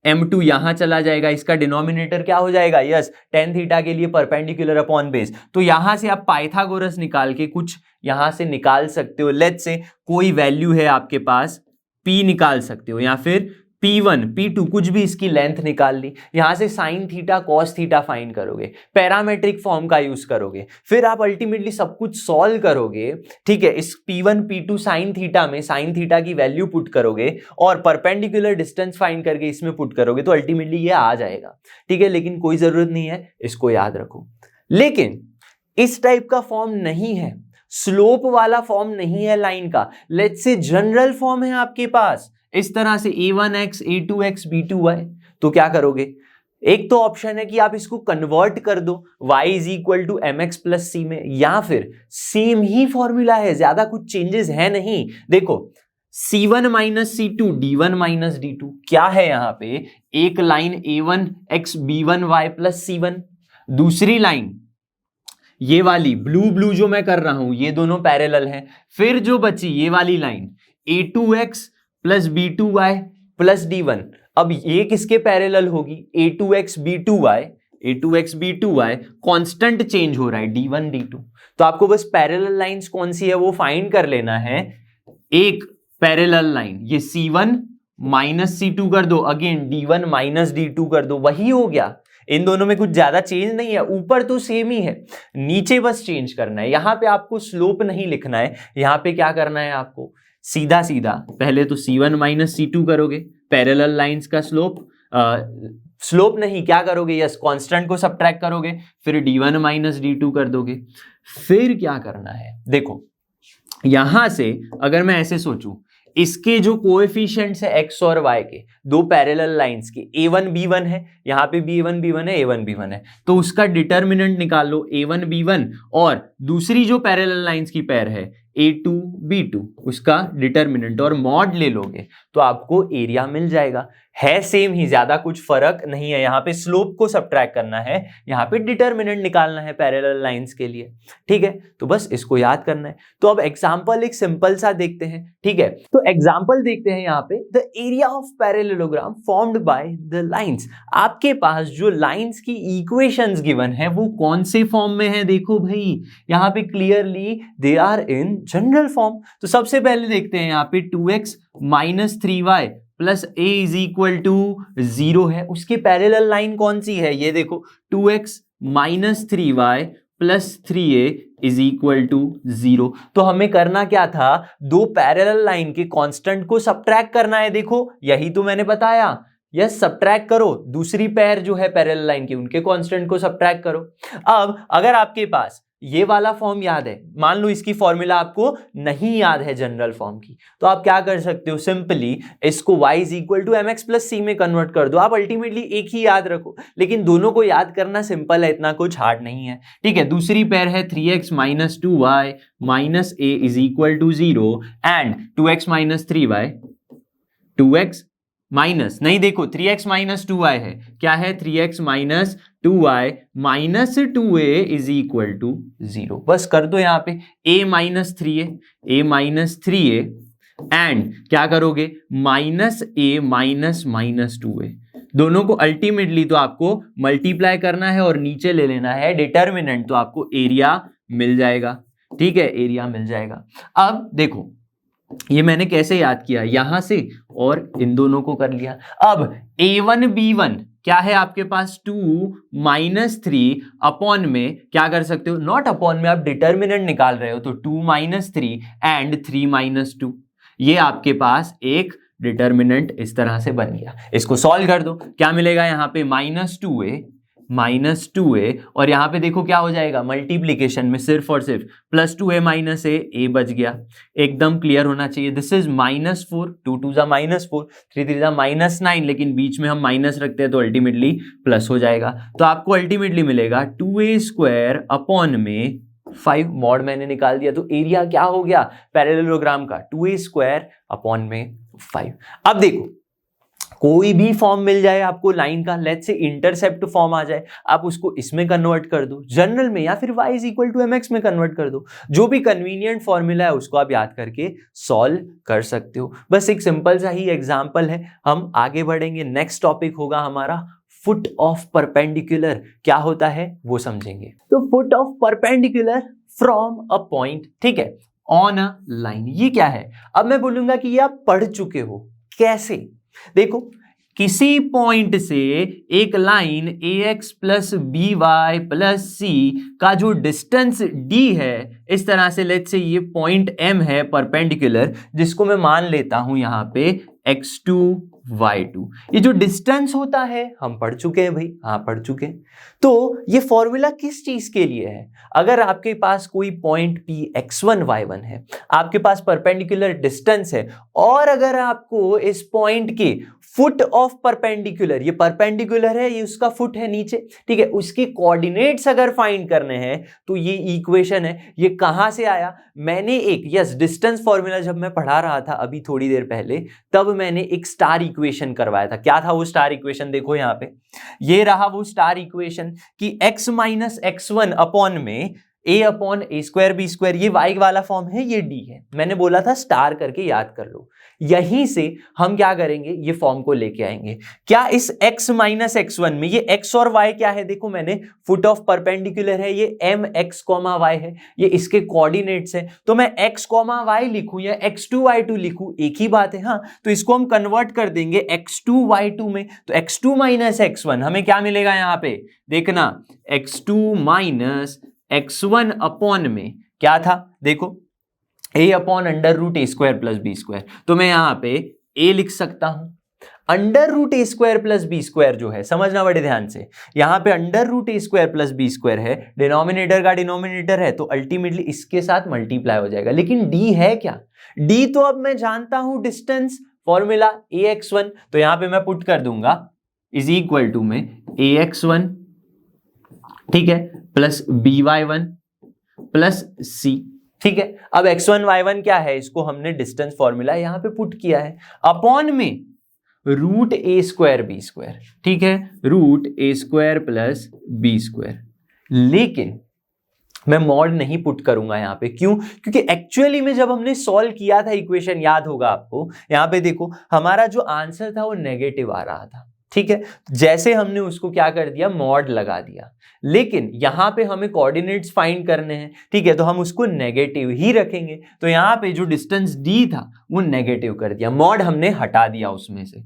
M2 यहां चला जाएगा, इसका डिनोमिनेटर क्या हो जाएगा, यस, टेन थीटा के लिए परपेंडिकुलर अपॉन बेस। तो यहां से आप पाइथागोरस निकाल के कुछ यहां से निकाल सकते हो, लेट्स से कोई वैल्यू है आपके पास P निकाल सकते हो, या फिर P1 P2 कुछ भी, इसकी लेंथ निकाल ली। यहां से sine theta cos theta find करोगे, पैरामेट्रिक फॉर्म का यूज करोगे, फिर आप अल्टीमेटली सब कुछ सॉल्व करोगे, ठीक है। इस P1 P2 साइन थीटा में साइन थीटा की वैल्यू पुट करोगे और परपेंडिकुलर डिस्टेंस फाइंड करके इसमें पुट करोगे, तो अल्टीमेटली ये आ जाएगा, ठीक है। लेकिन कोई जरूरत नहीं है, इसको याद रखो। लेकिन इस टाइप का फॉर्म नहीं है, स्लोप वाला फॉर्म नहीं है लाइन का। लेट्स से जनरल फॉर्म है आपके पास इस तरह से A1x A2x B2y, तो क्या करोगे? एक तो ऑप्शन है कि आप इसको कन्वर्ट कर दो y is equal to mx plus c में, या फिर सेम ही फॉर्मूला है, ज्यादा कुछ चेंजेस है नहीं। देखो C1 minus C2 D1 minus D2, क्या है यहां पे, एक line A1x B1y plus C1, दूसरी लाइन ये वाली ब्लू जो मैं कर रहा हूं ये दोनों पैरेलल हैं, फिर जो बची ये वाली line A2x plus B2y plus D1, अब ये किसके पैरेलल होगी, A2x B2y, कांस्टेंट चेंज हो रहा है D1 D2। तो आपको बस पैरेलल लाइंस कौन सी है वो फाइंड कर लेना है। एक पैरेलल लाइन ये C1 माइनस C2 कर दो, अगेन D1 माइनस D2 कर दो, वही हो गया। इन दोनों में कुछ ज्यादा चेंज नहीं है, ऊपर तो सेम ही है, नीचे बस चेंज करना है। यहां पे आपको स्लोप नहीं लिखना है, यहां पे क्या करना है आपको, सीधा सीधा पहले तो C1 माइनस C2 करोगे, पैरेलल लाइंस का स्लोप नहीं, क्या करोगे, यस, कांस्टेंट को सब्ट्रैक्ट करोगे, फिर D1 माइनस D2 कर दोगे। फिर क्या करना है, देखो यहां से अगर मैं ऐसे सोचूं, इसके जो कोएफिशिएंट्स है x और y के, दो पैरेलल लाइंस के, A1 B1 है, यहाँ पे B1 B1 है, A1 B1 है, तो उसका डिटर्मिनेंट निकाल लो A1 B1, और दूसरी जो पैरेलल लाइंस की पेयर है A2 B2, उसका डिटर्मिनेंट और मॉड ले लोगे तो आपको एरिया मिल जाएगा। है सेम ही, ज्यादा कुछ फर्क नहीं है। यहाँ पे स्लोप को सब्ट्रैक्ट करना है, यहाँ पे डिटर्मिनेंट निकालना है पैरेलल लाइंस के लिए, ठीक है। तो बस इसको याद करना है। तो अब एग्जांपल एक सिंपल सा देखते हैं, ठीक है। तो एग्जांपल देखते हैं यहाँ पे, the area of parallelogram formed by the lines. आपके पास जो लाइंस की इक्वेशंस गिवन है वो कौन से फॉर्म में है, देखो भाई यहाँ पे clearly they are in general form. तो सबसे पहले देखते हैं यहाँ पे 2x minus 3y plus a is equal to 0 है, उसकी पैरेलल लाइन कौन सी है, ये देखो 2x minus 3y plus 3a is equal to 0। तो हमें करना क्या था, दो पैरेलल लाइन के कांस्टेंट को सब्ट्रैक्ट करना है। देखो यही तो मैंने बताया, यस, सब्ट्रैक्ट करो, दूसरी पेयर जो है पैरेलल लाइन की उनके कांस्टेंट को सब्ट्रैक्ट करो। अब अगर आपके पास ये वाला फॉर्म याद है, मान लो इसकी फॉर्मूला आपको नहीं याद है जनरल फॉर्म की, तो आप क्या कर सकते हो, सिंपली इसको y is equal to m x plus c में कन्वर्ट कर दो। आप अल्टीमेटली एक ही याद रखो, लेकिन दोनों को याद करना सिंपल है, इतना कुछ हार्ड नहीं है, ठीक है। दूसरी पेयर है 3x minus 2y minus a is equal to 0 and 2x minus 3y, 2x minus नहीं, देखो 3x माइनस 2y है, क्या है 3x minus 2y minus 2a is equal to 0। बस कर दो यहाँ पे a minus 3a, a minus 3a and क्या करोगे minus a minus minus 2a, दोनों को अल्टीमेटली तो आपको मल्टीप्लाई करना है और नीचे ले लेना है डिटर्मिनेंट, तो आपको एरिया मिल जाएगा, ठीक है, एरिया मिल जाएगा। अब देखो ये मैंने कैसे याद किया, यहां से और इन दोनों को कर लिया। अब a1 b1 क्या है आपके पास 2 माइनस 3 अपॉन में क्या कर सकते हो, नॉट अपॉन में, आप डिटर्मिनेंट निकाल रहे हो तो 2 माइनस 3 एंड 3 माइनस 2, ये आपके पास एक डिटर्मिनेंट इस तरह से बन गया। इसको सॉल्व कर दो, क्या मिलेगा यहाँ पे माइनस 2a और यहाँ पे देखो क्या हो जाएगा, मल्टीप्लीकेशन में सिर्फ और सिर्फ प्लस 2a माइनस a बच गया, एकदम क्लियर होना चाहिए। दिस इज माइनस 4, 2 2 जा माइनस 4, 3 3 जा माइनस 9, लेकिन बीच में हम माइनस रखते हैं तो अल्टीमेटली प्लस हो जाएगा। तो आपको अल्टीमेटली मिलेगा 2a स्क्वायर अपॉन में 5, मॉड मैंने निकाल दिया, तो एरिया क्या हो गया पैरेललोग्राम का 2a स्क्वायर अपॉन में 5। अब देखो कोई भी फॉर्म मिल जाए आपको लाइन का, लेट्स से इंटरसेप्ट फॉर्म आ जाए, आप उसको इसमें कन्वर्ट कर दो जनरल में, या फिर y is equal to m x में कन्वर्ट कर दो, जो भी कन्वीनियंट फॉर्मूला है उसको आप याद करके सॉल्व कर सकते हो। बस एक सिंपल सा ही एग्जांपल है, हम आगे बढ़ेंगे, नेक्स्ट टॉपिक होगा हमारा फुट ऑफ परपेंडिकुलर, क्या होता है वो समझेंगे। तो foot of perpendicular from a point, ठीक है, ऑन अ लाइन, ये क्या है। अब मैं बोलूंगा कि ये आप पढ़ चुके हो, कैसे, देखो किसी पॉइंट से एक line ax plus B Y plus c का जो डिस्टेंस d है, इस तरह से लेट्स से ये पॉइंट m है परपेंडिकुलर, जिसको मैं मान लेता हूं यहां पे x2 y2, ये जो डिस्टेंस होता है हम पढ़ चुके हैं भाई, हाँ पढ़ चुके हैं। तो ये फॉर्मूला किस चीज के लिए है, अगर आपके पास कोई पॉइंट p x1 y1 है, आपके पास परपेंडिकुलर डिस्टेंस है, और अगर आपको इस पॉइंट के फुट ऑफ परपेंडिकुलर, ये परपेंडिकुलर है, ये उसका फुट है नीचे, ठीक है, उसके कोऑर्डिनेट्स अगर फाइंड करने हैं, तो ये इक्वेशन है, ये कहां से आया, मैंने एक डिस्टेंस फॉर्मूला जब मैं पढ़ा रहा था अभी थोड़ी देर पहले, तब मैंने एक स्टार इक्वेशन करवाया था। क्या था वो स्टार इक्वेशन, देखो यहाँ पे ये रहा वो स्टार इक्वेशन कि x माइनस x1 अपॉन में a upon a square b square, ये y वाला फॉर्म है, ये d है, मैंने बोला था स्टार करके याद कर लो। यहीं से हम क्या करेंगे, ये फॉर्म को लेके आएंगे, क्या इस x माइनस x1 में ये x और y क्या है, देखो मैंने फुट ऑफ परपेंडिकुलर है, ये m x कॉमा y है, ये इसके कोऑर्डिनेट्स है, तो मैं x कॉमा y लिखूं या x2 y2 लिखूं, एक ही बात है, हाँ। तो इसको हम कन्वर्ट कर देंगे x2 y2 में, तो x2 माइनस x1 हमें क्या मिलेगा यहाँ पे, देखना x2 माइनस x1 अपॉन में क्या था, देखो a upon under root A square plus B square, तो मैं यहाँ पे a लिख सकता हूं, अंडर रूट ए स्क्वायर प्लस बी स्क्वायर जो है, समझना बड़े ध्यान से, यहाँ पे अंडर रूट ए स्क्वायर प्लस बी स्क्वायर है, डिनोमिनेटर का डिनोमिनेटर है, तो अल्टीमेटली इसके साथ मल्टीप्लाई हो जाएगा, लेकिन d है क्या, d तो अब मैं जानता हूं डिस्टेंस फॉर्मूला ax1, तो यहाँ पे मैं पुट कर दूंगा इज इक्वल टू में ax1, ठीक है, प्लस by1 प्लस c, ठीक है। अब x1 y1 क्या है, इसको हमने डिस्टेंस फॉर्मूला यहां पे पुट किया है, अपॉन में रूट ए स्क्वायर बी स्क्वायर, ठीक है, रूट ए स्क्वायर प्लस बी स्क्वायर, लेकिन मैं मॉड नहीं पुट करूंगा यहाँ पे, क्यों, क्योंकि एक्चुअली में जब हमने सॉल्व किया था इक्वेशन, याद होगा आपको, यहाँ पे देखो हमारा जो आंसर था वो नेगेटिव आ रहा था, ठीक है, जैसे हमने उसको क्या कर दिया, मॉड लगा दिया, लेकिन यहां पे हमें कोऑर्डिनेट्स फाइंड करने हैं, ठीक है, तो हम उसको नेगेटिव ही रखेंगे, तो यहां पे जो डिस्टेंस d था वो नेगेटिव कर दिया, मॉड हमने हटा दिया उसमें से,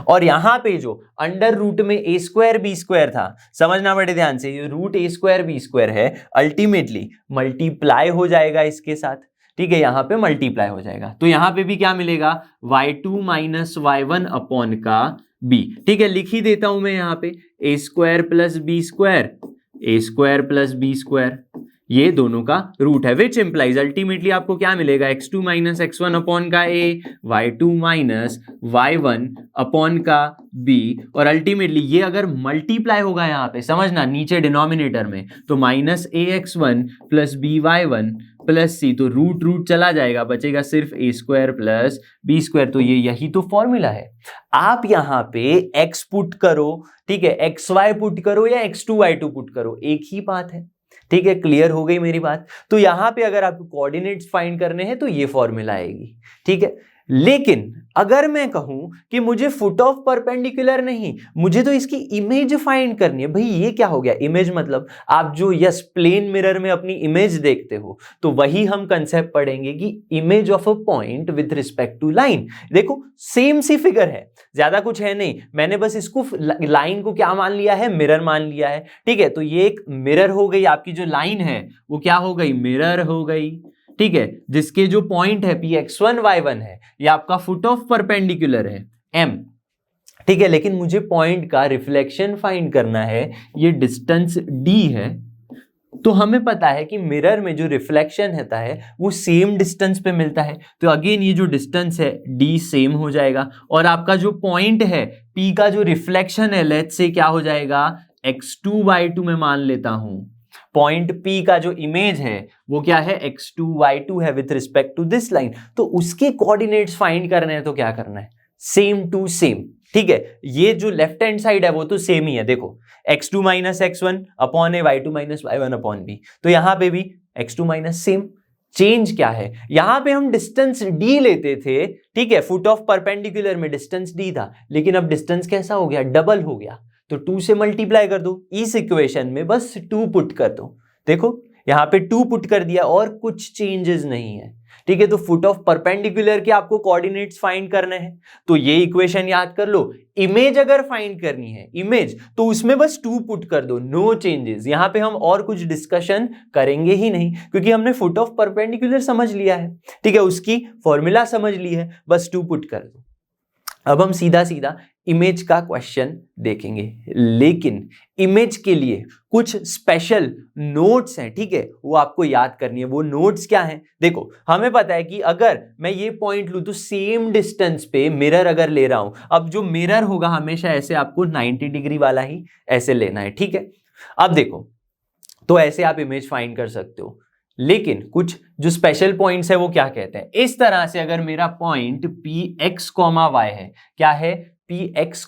और यहां पे जो अंडर रूट में ए स्क्वायर बी स्क्वायर था, समझना बड़े ध्यान से, ये रूट ए स्क्वायर बी स्क्वायर है, अल्टीमेटली मल्टीप्लाई हो जाएगा इसके साथ, ठीक है, यहां पे मल्टीप्लाई हो जाएगा, तो यहां पे भी क्या मिलेगा, y2 माइनस y1 अपॉन का b, ठीक है, लिख ही देता हूं मैं यहाँ पे a square plus B square a square plus B square, ये दोनों का रूट है, विच इंप्लाइज अल्टीमेटली आपको क्या मिलेगा, x2 माइनस x1 अपॉन का a, y2 minus y1 upon का b, और अल्टीमेटली ये अगर मल्टीप्लाई होगा यहाँ पे, समझना नीचे डिनोमिनेटर में, तो minus ax1 plus by1 plus c, तो रूट रूट चला जाएगा, बचेगा सिर्फ a square plus b square. तो ये यही तो फॉर्मूला है। आप यहाँ पे x पुट करो, ठीक है, xy पुट करो या x2 y2 पुट करो, एक ही बात है, ठीक है, क्लियर हो गई मेरी बात। तो यहां पे अगर आपको कोऑर्डिनेट्स फाइंड करने हैं तो ये फॉर्मूला आएगी, ठीक है। लेकिन अगर मैं कहूं कि मुझे फुट ऑफ परपेंडिकुलर नहीं, मुझे तो इसकी इमेज फाइंड करनी है, भाई ये क्या हो गया, इमेज मतलब आप जो यस प्लेन मिरर में अपनी इमेज देखते हो, तो वही हम कंसेप्ट पढ़ेंगे कि image of a point with respect to line. देखो सेम सी फिगर है, ज्यादा कुछ है नहीं, मैंने बस इसको लाइन को क्या मान लिया है, मिरर मान लिया है, ठीक है। तो ये एक मिरर हो गई, आपकी जो लाइन है वो क्या हो गई, मिरर हो गई, ठीक है, जिसके जो पॉइंट है px1 y1 है, ये आपका फुट ऑफ परपेंडिकुलर है m, ठीक है। लेकिन मुझे पॉइंट का रिफ्लेक्शन फाइंड करना है, ये डिस्टेंस d है, तो हमें पता है कि मिरर में जो रिफ्लेक्शन होता है वो सेम डिस्टेंस पे मिलता है, तो अगेन ये जो डिस्टेंस है d सेम हो जाएगा, और आपका जो पॉइंट है p का जो रिफ्लेक्शन है, लेट्स से क्या हो जाएगा, x2 y2 में मान लेता हूं, पॉइंट P का जो इमेज है वो क्या है, x2 y2 है with respect to this line, तो उसके कोऑर्डिनेट्स फाइंड करने हैं, तो क्या करना है, सेम टू सेम, ठीक है। ये जो लेफ्ट हैंड साइड है वो तो सेम ही है, देखो x2 माइनस x1 अपॉन ए, y2 minus y1 upon b, तो यहां पे भी x2 माइनस सेम। चेंज क्या है, यहां पे हम डिस्टेंस d लेते थे, ठीक है, फुट ऑफ परपेंडिकुलर में डिस्टेंस d था, लेकिन अब डिस्टेंस कैसा हो गया, डबल हो गया, तो 2 से मल्टीप्लाई कर दो, इस इक्वेशन में बस 2 पुट कर दो, देखो यहां पे 2 पुट कर दिया और कुछ चेंजेस नहीं है, ठीक है। तो फुट ऑफ परपेंडिकुलर के आपको कोऑर्डिनेट्स फाइंड करने हैं, तो ये इक्वेशन याद कर लो। इमेज अगर फाइंड करनी है, इमेज, तो उसमें बस 2 पुट कर दो, नो चेंजेस। यहां पे हम और कुछ डिस्कशन करेंगे ही नहीं, क्योंकि हमने फुट ऑफ परपेंडिकुलर समझ लिया है, ठीक है, उसकी फॉर्मूला समझ ली है, बस 2 पुट कर दो। अब हम सीधा सीधा इमेज का क्वेश्चन देखेंगे, लेकिन इमेज के लिए कुछ स्पेशल नोट्स हैं, ठीक है, वो आपको याद करनी है। वो नोट्स क्या हैं, देखो हमें पता है कि अगर मैं ये पॉइंट लूं तो सेम डिस्टेंस पे मिरर अगर ले रहा हूं, अब जो मिरर होगा हमेशा ऐसे आपको 90 डिग्री वाला ही ऐसे लेना है, ठीक है। अब देखो, तो ऐसे आप इमेज फाइंड कर सकते हो, लेकिन कुछ जो स्पेशल पॉइंट्स है वो क्या कहते हैं, इस तरह से अगर मेरा पॉइंट px, y है, क्या है, px,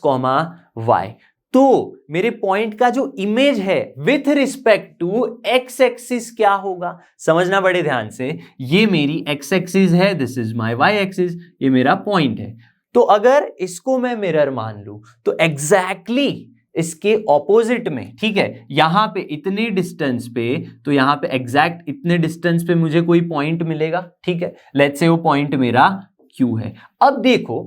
y, तो मेरे पॉइंट का जो इमेज है with respect to x axis क्या होगा, समझना बड़े ध्यान से, ये मेरी x एक्सिस है, this is my y axis, ये मेरा पॉइंट है। तो अगर इसको मैं मिरर मान लूं तो एग्जैक्टली इसके ऑपोजिट में, ठीक है, यहां पे इतने डिस्टेंस पे, तो यहां पे एग्जैक्ट इतने डिस्टेंस पे मुझे कोई पॉइंट मिलेगा, ठीक है, लेट्स से वो पॉइंट मेरा Q है। अब देखो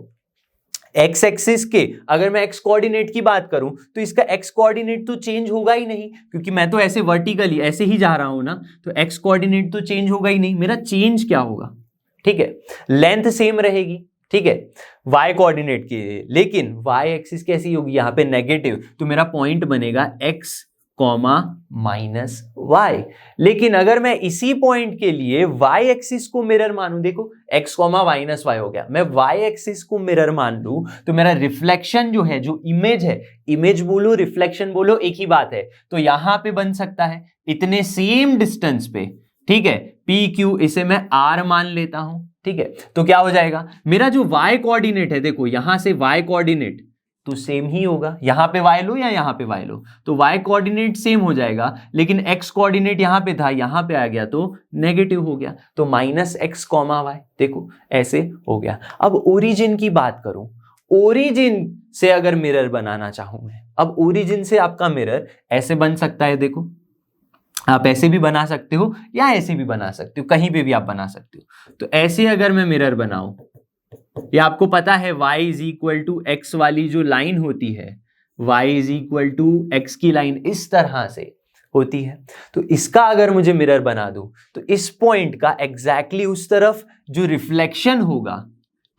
x एक्सिस के अगर मैं x कोऑर्डिनेट की बात करूं तो इसका x कोऑर्डिनेट तो चेंज होगा ही नहीं, क्योंकि मैं तो ऐसे वर्टिकली ऐसे ही जा रहा हूं ना, तो x कोऑर्डिनेट तो चेंज होगा ही नहीं। मेरा चेंज क्या होगा, ठीक है, लेंथ सेम रहेगी, ठीक है, y कोऑर्डिनेट के, लेकिन y एक्सिस कैसी होगी, यहां पे नेगेटिव, तो मेरा पॉइंट बनेगा x, माइनस y। लेकिन अगर मैं इसी पॉइंट के लिए y एक्सिस को मिरर मानूं, देखो x, माइनस y हो गया, मैं y एक्सिस को मिरर मान लूं, तो मेरा रिफ्लेक्शन जो है, जो इमेज है, इमेज बोलो रिफ्लेक्शन बोलो एक ही बात है, तो यहां पे बन सकता है इतने सेम डिस्टेंस पे, ठीक है, PQ, इसे मैं R मान लेता हूं, ठीक है। तो क्या हो जाएगा, मेरा जो y कोऑर्डिनेट है, देखो यहां से y कोऑर्डिनेट तो सेम ही होगा, यहां पे y लो या यहां पे y लो, तो y कोऑर्डिनेट सेम हो जाएगा, लेकिन x कोऑर्डिनेट यहां पे था, यहां पे आ गया तो नेगेटिव हो गया, तो माइनस x, y, देखो ऐसे हो गया। अब ओरिजिन की बात करूं, ओरिजिन से अगर मिरर बनाना चाहूं मैं, अब ओरिजिन से आपका मिरर ऐसे बन सकता है, देखो आप ऐसे भी बना सकते हो या ऐसे भी बना सकते हो, कहीं पे भी आप बना सकते हो। तो ऐसे अगर मैं मिरर बनाऊं, ये आपको पता है y is equal to x वाली जो लाइन होती है, y is equal to x की लाइन इस तरह से होती है, तो इसका अगर मुझे मिरर बना दूं तो इस पॉइंट का एग्जैक्टली उस तरफ जो रिफ्लेक्शन होगा,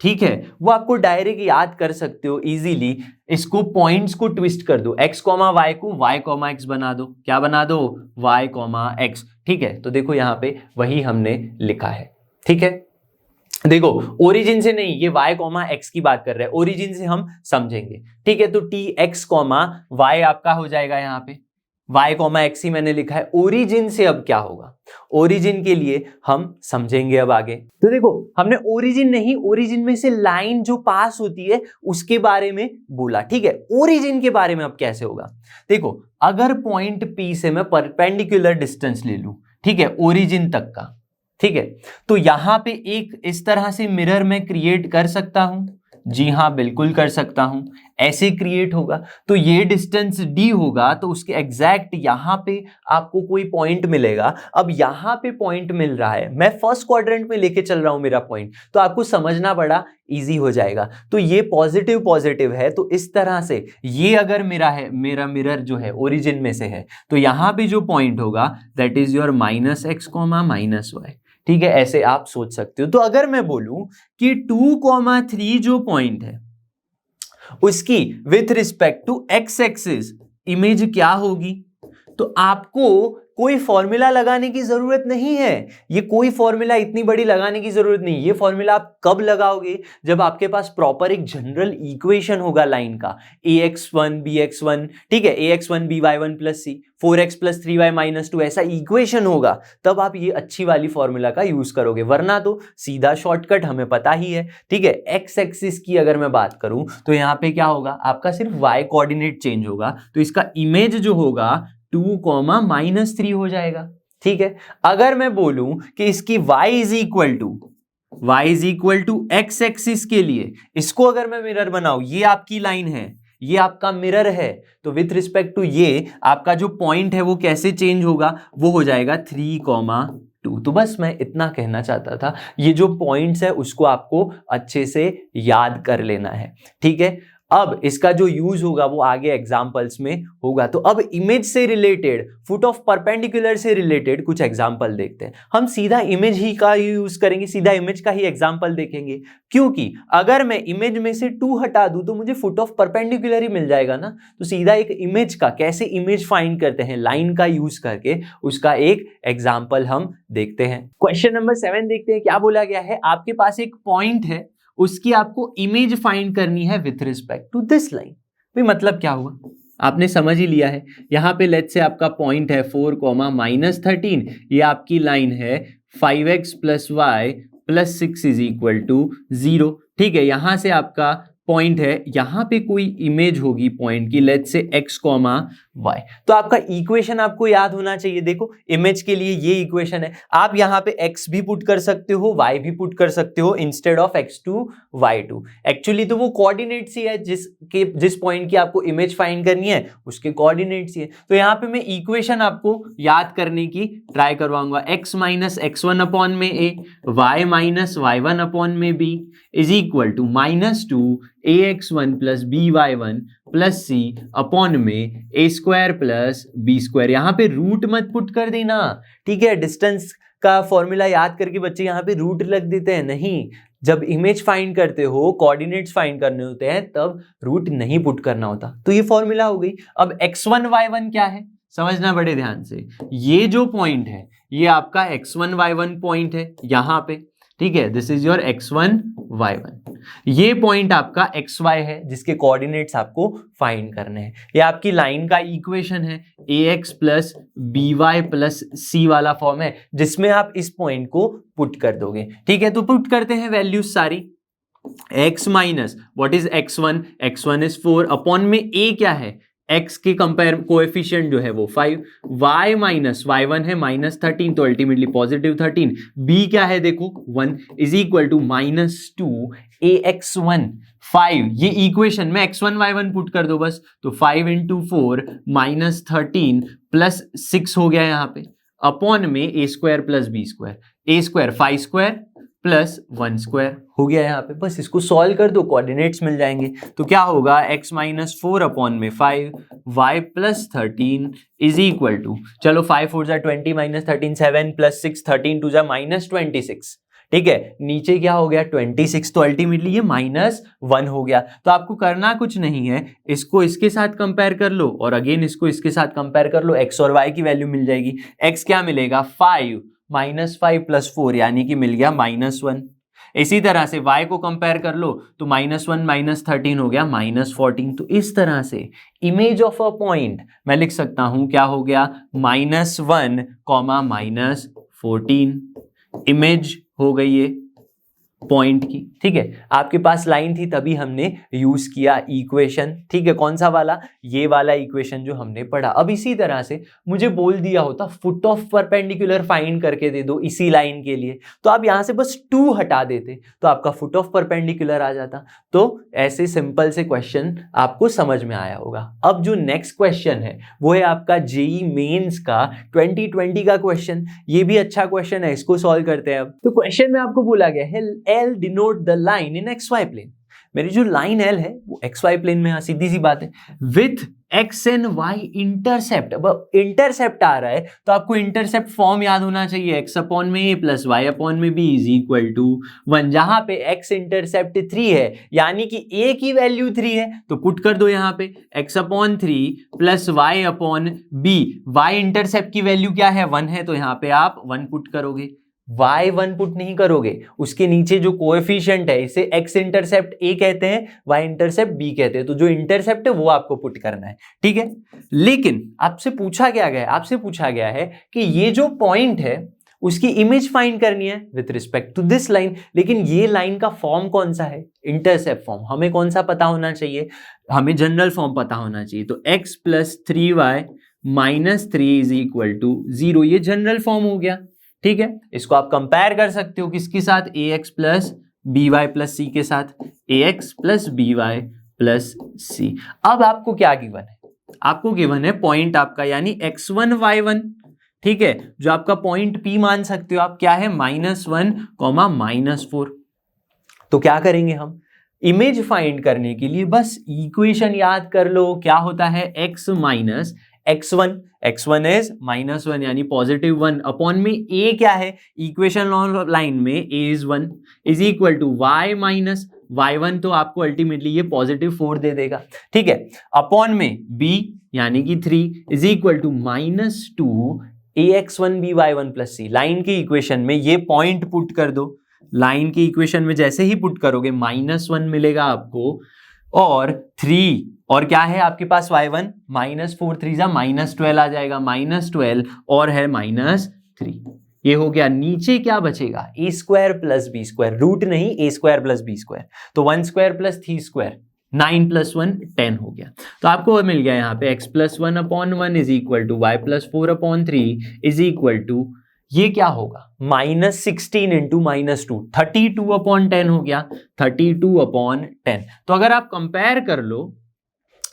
ठीक है, वो आपको डायरेक्ट याद कर सकते हो इजीली। इसको पॉइंट्स को ट्विस्ट कर दो, x कॉमा वाई को y कॉमा एक्स बना दो। क्या बना दो? y comma x. ठीक है, तो देखो यहाँ पे वही हमने लिखा है। ठीक है, देखो ओरिजिन से नहीं, ये y कॉमा एक्स की बात कर रहे हैं, ओरिजिन से हम समझेंगे। ठीक है, तो टी एक्स कॉमा वाई आपका हो जाएगा यहाँ पे, y कॉमा एक्स ही मैंने लिखा है। ओरिजिन से अब क्या होगा, ओरिजिन के लिए हम समझेंगे अब आगे। तो देखो हमने ओरिजिन नहीं, ओरिजिन में से लाइन जो पास होती है उसके बारे में बोला। ठीक है, ओरिजिन के बारे में अब कैसे होगा, देखो अगर पॉइंट P से मैं परपेंडिकुलर डिस्टेंस ले लूं, ठीक है, ओरिजिन तक का, ठीक है, तो यहां पे एक इस तरह से मिरर मैं क्रिएट कर सकता हूं। जी हाँ, बिल्कुल कर सकता हूं। ऐसे क्रिएट होगा तो ये डिस्टेंस d होगा, तो उसके एग्जैक्ट यहां पे आपको कोई पॉइंट मिलेगा। अब यहां पे पॉइंट मिल रहा है, मैं फर्स्ट क्वाड्रेंट में लेके चल रहा हूं मेरा पॉइंट, तो आपको समझना बड़ा इजी हो जाएगा। तो ये पॉजिटिव पॉजिटिव है, तो इस तरह से ये अगर मेरा है, मेरा मिरर जो है ओरिजिन में से है, तो यहां पे जो पॉइंट होगा that is your minus x comma minus y. ठीक है, ऐसे आप सोच सकते हो। तो अगर मैं बोलूं कि 2,3 जो पॉइंट है उसकी with respect to x axis image क्या होगी, तो आपको कोई फॉर्मूला लगाने की जरूरत नहीं है। ये कोई फॉर्मूला इतनी बड़ी लगाने की जरूरत नहीं। ये फॉर्मूला आप कब लगाओगे, जब आपके पास प्रॉपर एक जनरल इक्वेशन होगा लाइन का, ax1 bx1, ठीक है, ax1 by1 प्लस सी 4x प्लस 3y माइनस 2, ऐसा इक्वेशन होगा, तब आप ये अच्छी वाली फॉर्मूला का यूज करोगे, वरना तो सीधा शॉर्टकट हमें पता ही है। ठीक है, एक्स एक्सिस की अगर मैं बात करूं तो यहाँ पे क्या होगा, आपका सिर्फ y कोऑर्डिनेट चेंज होगा, तो इसका इमेज जो होगा 2,-3 हो जाएगा। ठीक है, अगर मैं बोलूं कि इसकी y is equal to x axis के लिए, इसको अगर मैं मिरर बनाऊं, ये आपकी लाइन है, ये आपका मिरर है, तो विथ रिस्पेक्ट टू ये आपका जो पॉइंट है वो कैसे चेंज होगा, वो हो जाएगा 3,2। तो बस मैं इतना कहना चाहता था, ये जो पॉइंट्स है उसको आपको अच्छे से याद कर लेना है। ठीक है, अब इसका जो यूज होगा वो आगे एग्जांपल्स में होगा। तो अब इमेज से रिलेटेड, फुट ऑफ परपेंडिकुलर से रिलेटेड कुछ एग्जांपल देखते हैं। हम सीधा इमेज ही का यूज करेंगे, सीधा इमेज का ही एग्जांपल देखेंगे, क्योंकि अगर मैं इमेज में से 2 हटा दूं तो मुझे फुट ऑफ परपेंडिकुलर ही मिल जाएगा ना। तो सीधा एक इमेज का, कैसे इमेज फाइंड करते हैं लाइन का यूज करके, उसका एक एग्जाम्पल हम देखते हैं। क्वेश्चन नंबर 7 देखते हैं, क्या बोला गया है, आपके पास एक पॉइंट है, उसकी आपको इमेज फाइंड करनी है with respect to this line. भाई मतलब क्या हुआ, आपने समझ ही लिया है। यहां पे लेट्स से आपका पॉइंट है 4,-13, ये आपकी लाइन है 5x plus y plus 6 is equal to 0। ठीक है, यहां से आपका पॉइंट है, यहां पे कोई इमेज होगी पॉइंट की, let's say x comma y। तो आपका इक्वेशन आपको याद होना चाहिए। देखो इमेज के लिए ये इक्वेशन है, आप यहां पे x भी पुट कर सकते हो, y भी पुट कर सकते हो instead of x2 y2। Actually तो वो कोऑर्डिनेट्स ही है, जिस पॉइंट की आपको इमेज फाइंड करनी है उसके कोऑर्डिनेट्स ही है। तो यहाँ पे मैं इक्वेशन आपको याद करने की ट्राई करवाऊंगा, x माइनस x1 अपॉन में a, y minus y1 upon में b is equal to -2 ax1 plus by1 plus c upon में a square plus b square. यहाँ पे रूट मत पुट कर देना, ठीक है, डिस्टेंस का फॉर्मूला याद करके बच्चे यहाँ पे रूट लग देते हैं, नहीं, जब इमेज फाइंड करते हो, कोऑर्डिनेट्स फाइंड करने होते हैं, तब रूट नहीं पुट करना होता। तो ये फॉर्मूला हो गई। अब x1 y1 क्या है, समझना बड़े ध्यान से। ये जो पॉइंट है ये आपका x1 y1 पॉइंट है यहाँ पे, ठीक है, this is your x1 y1। ये पॉइंट आपका xy है जिसके कोऑर्डिनेट्स आपको फाइंड करने हैं। ये आपकी लाइन का इक्वेशन है, ax plus by plus c वाला फॉर्म है, जिसमें आप इस पॉइंट को पुट कर दोगे। ठीक है, तो पुट करते हैं वैल्यूज सारी। x minus what is x1, x1 is 4 upon में a क्या है, x के कंपेयर कोएफिशिएंट जो है वो 5, y माइनस y1 है -13, तो अल्टीमेटली पॉजिटिव 13, b क्या है देखो 1 इज इक्वल टू -2 ax1 5। ये इक्वेशन में x1 y1 पुट कर दो बस, तो 5 × 4 -13 प्लस 6 हो गया यहाँ पे, अपॉन में a square plus b square, a square 5 square plus 1 square हो गया यहाँ पे। बस इसको सॉल्व कर दो, कोऑर्डिनेट्स मिल जाएंगे। तो क्या होगा, x माइनस 4 अपॉन में 5 y plus 13 is equal to, चलो 5 4 जा 20 -13 7 प्लस 6 13 2 जा -26, ठीक है, नीचे क्या हो गया 26, तो अल्टीमेटली ये -1 हो गया। तो आपको करना कुछ नहीं है, इसको इसके साथ कंपेयर कर लो और अगेन इसको इसके साथ कंपेयर कर लो, x और y की वैल्यू मिल जाएगी। x क्या मिलेगा 5 -5 + 4 यानी कि मिल गया -1। इसी तरह से y को कंपेयर कर लो तो -1 -13 हो गया -14। तो इस तरह से इमेज ऑफ अ पॉइंट मैं लिख सकता हूं, क्या हो गया -1, -14 इमेज हो गई ये पॉइंट की। ठीक है, आपके पास लाइन थी तभी हमने यूज किया इक्वेशन। ठीक है, कौन सा वाला, ये वाला इक्वेशन जो हमने पढ़ा। अब इसी तरह से मुझे बोल दिया होता फुट ऑफ परपेंडिकुलर फाइंड करके दे दो इसी लाइन के लिए, तो आप यहां से बस 2 हटा देते तो आपका फुट ऑफ परपेंडिकुलर आ जाता। तो ऐसे सिंपल से क्वेश्चन आपको समझ में आया होगा। अब जो नेक्स्ट क्वेश्चन है वो है आपका जेई मेंस का 2020 का क्वेश्चन। ये भी अच्छा क्वेश्चन है, इसको सॉल्व करते हैं। अब तो क्वेश्चन में आपको बोला गया है L denote the line in XY plane। मेरी जो लाइन L है वो XY प्लेन में, सीधी सी बात है, with X and Y intercept. अब इंटरसेप्ट आ रहा है तो आपको इंटरसेप्ट फॉर्म याद होना चाहिए, x अपॉन में a प्लस y अपॉन में b इज इक्वल टू 1। जहां पे x इंटरसेप्ट 3 है यानी कि a की वैल्यू 3 है तो पुट कर दो यहाँ पे x upon 3 plus y upon b। y intercept की वैल्यू क्या है 1 है तो यहाँ पे आप 1 पुट करोगे। y1 पुट नहीं करोगे, उसके नीचे जो कोएफिशिएंट है इसे x इंटरसेप्ट a कहते हैं, y इंटरसेप्ट b कहते हैं, तो जो इंटरसेप्ट है वो आपको पुट करना है। ठीक है, लेकिन आपसे पूछा गया है कि ये जो पॉइंट है उसकी इमेज फाइंड करनी है with respect to this line. लेकिन ये लाइन का फॉर्म कौन सा है, इंटरसेप्ट फॉर्म। हमें कौन सा पता होना चाहिए, हमें जनरल फॉर्म पता होना चाहिए। तो x plus 3y minus 3 is equal to 0, ये जनरल फॉर्म हो गया। ठीक है, इसको आप कंपेयर कर सकते हो किसके साथ, ax plus by plus c के साथ, ax plus by plus c। अब आपको क्या गिवन है, आपको गिवन है पॉइंट आपका यानी x1 y1। ठीक है, जो आपका पॉइंट p मान सकते हो आप क्या है -1, -4। तो क्या करेंगे हम, इमेज फाइंड करने के लिए बस इक्वेशन याद कर लो। क्या होता है x माइनस x1 इज -1 यानी +1 अपॉन में a क्या है, इक्वेशन लाइन में a is 1 is equal to y minus y1, तो आपको अल्टीमेटली ये +4 दे देगा। ठीक है, अपॉन में b यानी कि 3 is equal to -2 ax1 by1 plus c। Line की इक्वेशन में ये पॉइंट पुट कर दो, लाइन की इक्वेशन में जैसे ही पुट करोगे -1 मिलेगा आपको और 3 और क्या है आपके पास y1 -4 3 -12 आ जाएगा, -12 और है -3। ये हो गया, नीचे क्या बचेगा a² प्लस b², रूट नहीं a² प्लस b², तो 1² प्लस 3², 9 + 1 10 हो गया। तो आपको मिल गया यहाँ पे x plus 1 upon 1 is equal to y plus 4 upon 3 is equal to, ये क्या होगा -16 इंटू -2, 32 अपॉन 10 हो गया, 32 अपॉन 10। तो अगर आप कंपेयर कर लो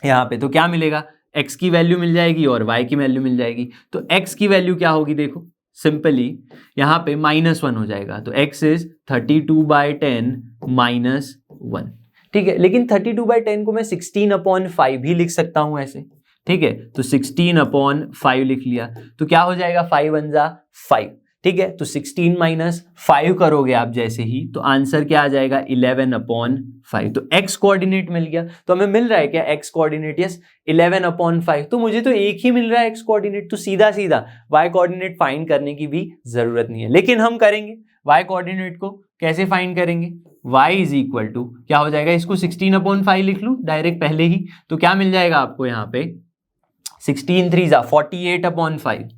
यहाँ पे तो क्या मिलेगा, x की वैल्यू मिल जाएगी और y की वैल्यू मिल जाएगी। तो x की वैल्यू क्या होगी, देखो सिंपली यहाँ पे -1 हो जाएगा, तो x इज 32/10 -1। ठीक है, लेकिन 32/10 को मैं 16/5 भी लिख सकता हूं ऐसे। ठीक है, तो 16/5 लिख लिया तो क्या हो जाएगा 5 × 1 = 5। ठीक है, तो 16 - 5 करोगे आप जैसे ही तो आंसर क्या आ जाएगा 11/5। तो x कोऑर्डिनेट मिल गया। तो हमें मिल रहा है क्या x कोऑर्डिनेट, यस 11/5। तो मुझे तो एक ही मिल रहा है x कोऑर्डिनेट, तो सीधा सीधा y कोऑर्डिनेट फाइंड करने की भी जरूरत नहीं है। लेकिन हम करेंगे y कोऑर्डिनेट को कैसे फाइंड करेंगे, y इज इक्वल टू क्या हो जाएगा, इसको 16/5 लिख लूं डायरेक्ट पहले ही, तो क्या मिल जाएगा आपको यहाँ पे 16 3 = 48/5,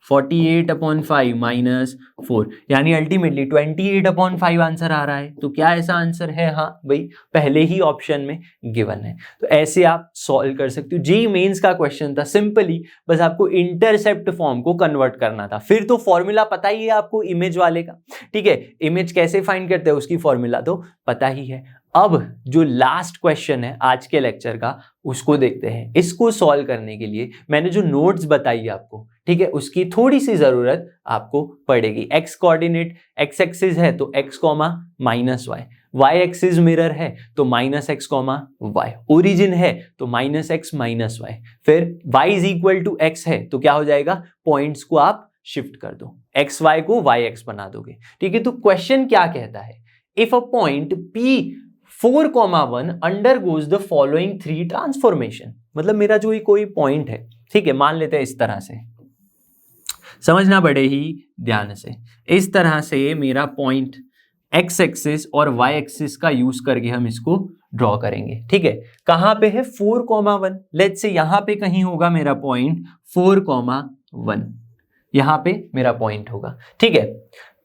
48/5 -4 यानी अल्टीमेटली 28/5 आंसर आ रहा है। तो क्या ऐसा आंसर है, हाँ भाई पहले ही ऑप्शन में गिवन है। तो ऐसे आप सॉल्व कर सकते हो। जेईई मेंस का क्वेश्चन था, सिंपली बस आपको इंटरसेप्ट फॉर्म को कन्वर्ट करना था। फिर तो फॉर्मूला पता ही है आपको इमेज वाले का। ठीक है, इमेज कैसे फाइंड करते हैं उसकी फॉर्मूला तो पता ही है। अब जो लास्ट क्वेश्चन है आज के लेक्चर का उसको देखते हैं। इसको सॉल्व करने के लिए मैंने जो नोट्स बताई आपको, ठीक है, उसकी थोड़ी सी जरूरत आपको पड़ेगी। x कोऑर्डिनेट x एक्सिस है तो x, -y, y axis mirror है तो -x, y, ओरिजिन है तो -x, -y, फिर y is equal to x है तो क्या हो जाएगा, पॉइंट्स को आप शिफ्ट कर दो, एक्स वाई को वाई एक्स बना दोगे, ठीक है। तो क्वेश्चन क्या कहता है, if a point P 4,1 undergoes the following 3 transformation, मतलब मेरा जो कोई पॉइंट है, ठीक है, मान लेते हैं इस तरह से, समझना बड़े ही ध्यान से, इस तरह से मेरा पॉइंट एक्स एक्सिस और वाई एक्सिस का यूज करके हम इसको ड्रॉ करेंगे, ठीक है। कहां पे है 4,1, लेट्स से यहां पे कहीं होगा मेरा पॉइंट 4,1, यहां पे मेरा पॉइंट होगा, ठीक है।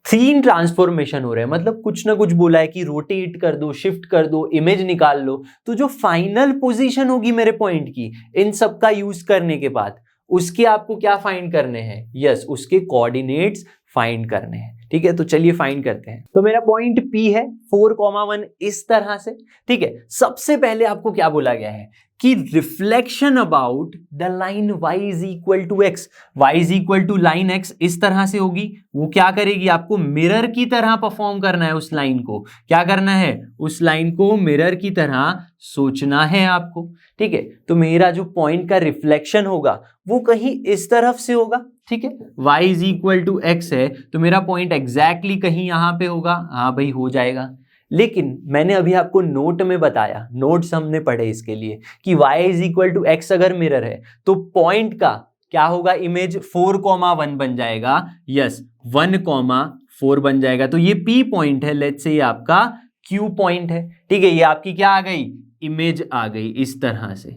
3 ट्रांसफॉर्मेशन हो रहे हैं, मतलब कुछ ना कुछ बोला है कि रोटेट कर दो, शिफ्ट कर दो, इमेज निकाल लो, तो जो फाइनल पोजीशन होगी मेरे पॉइंट की इन सब का यूज करने के बाद उसके आपको क्या फाइंड करने हैं, यस उसके कोऑर्डिनेट्स फाइंड करने हैं, ठीक है। तो चलिए फाइंड करते हैं। तो मेरा पॉइंट P है 4,1 इस तरह से, ठीक है। सबसे पहले आपको क्या बोला गया है कि reflection about the line y is equal to x, y is equal to line x इस तरह से होगी। वो क्या करेगी, आपको मिरर की तरह परफॉर्म करना है, उस लाइन को क्या करना है, उस लाइन को मिरर की तरह सोचना है आपको, ठीक है। तो मेरा जो पॉइंट का रिफ्लेक्शन होगा वो कहीं इस तरफ से होगा, ठीक है। y is equal to x है तो मेरा पॉइंट एग्जैक्टली कहीं यहां पे होगा, हाँ भाई हो जाएगा। लेकिन मैंने अभी आपको नोट में बताया, नोट्स हमने पढ़े इसके लिए कि y is equal to x अगर मिरर है तो पॉइंट का क्या होगा, इमेज 4,1 बन जाएगा, यस 1,4 बन जाएगा। तो ये P पॉइंट है, लेट्स से ये आपका Q पॉइंट है, ठीक है। ये आपकी क्या आ गई, इमेज आ गई इस तरह से,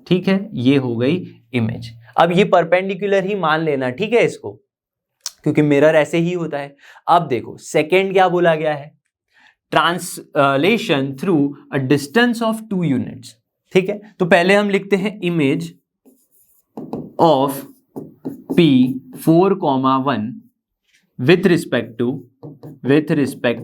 ठीक है, ये हो गई इमेज। अब ये परपेंडिकुलर ही मान लेना, ठीक है इसको, क्योंकि मिरर ऐसे ही होता है। अब देखो सेकेंड क्या बोला गया है, translation through a distance of 2 units, ठीक है। तो पहले हम लिखते हैं image of P 4,1 with respect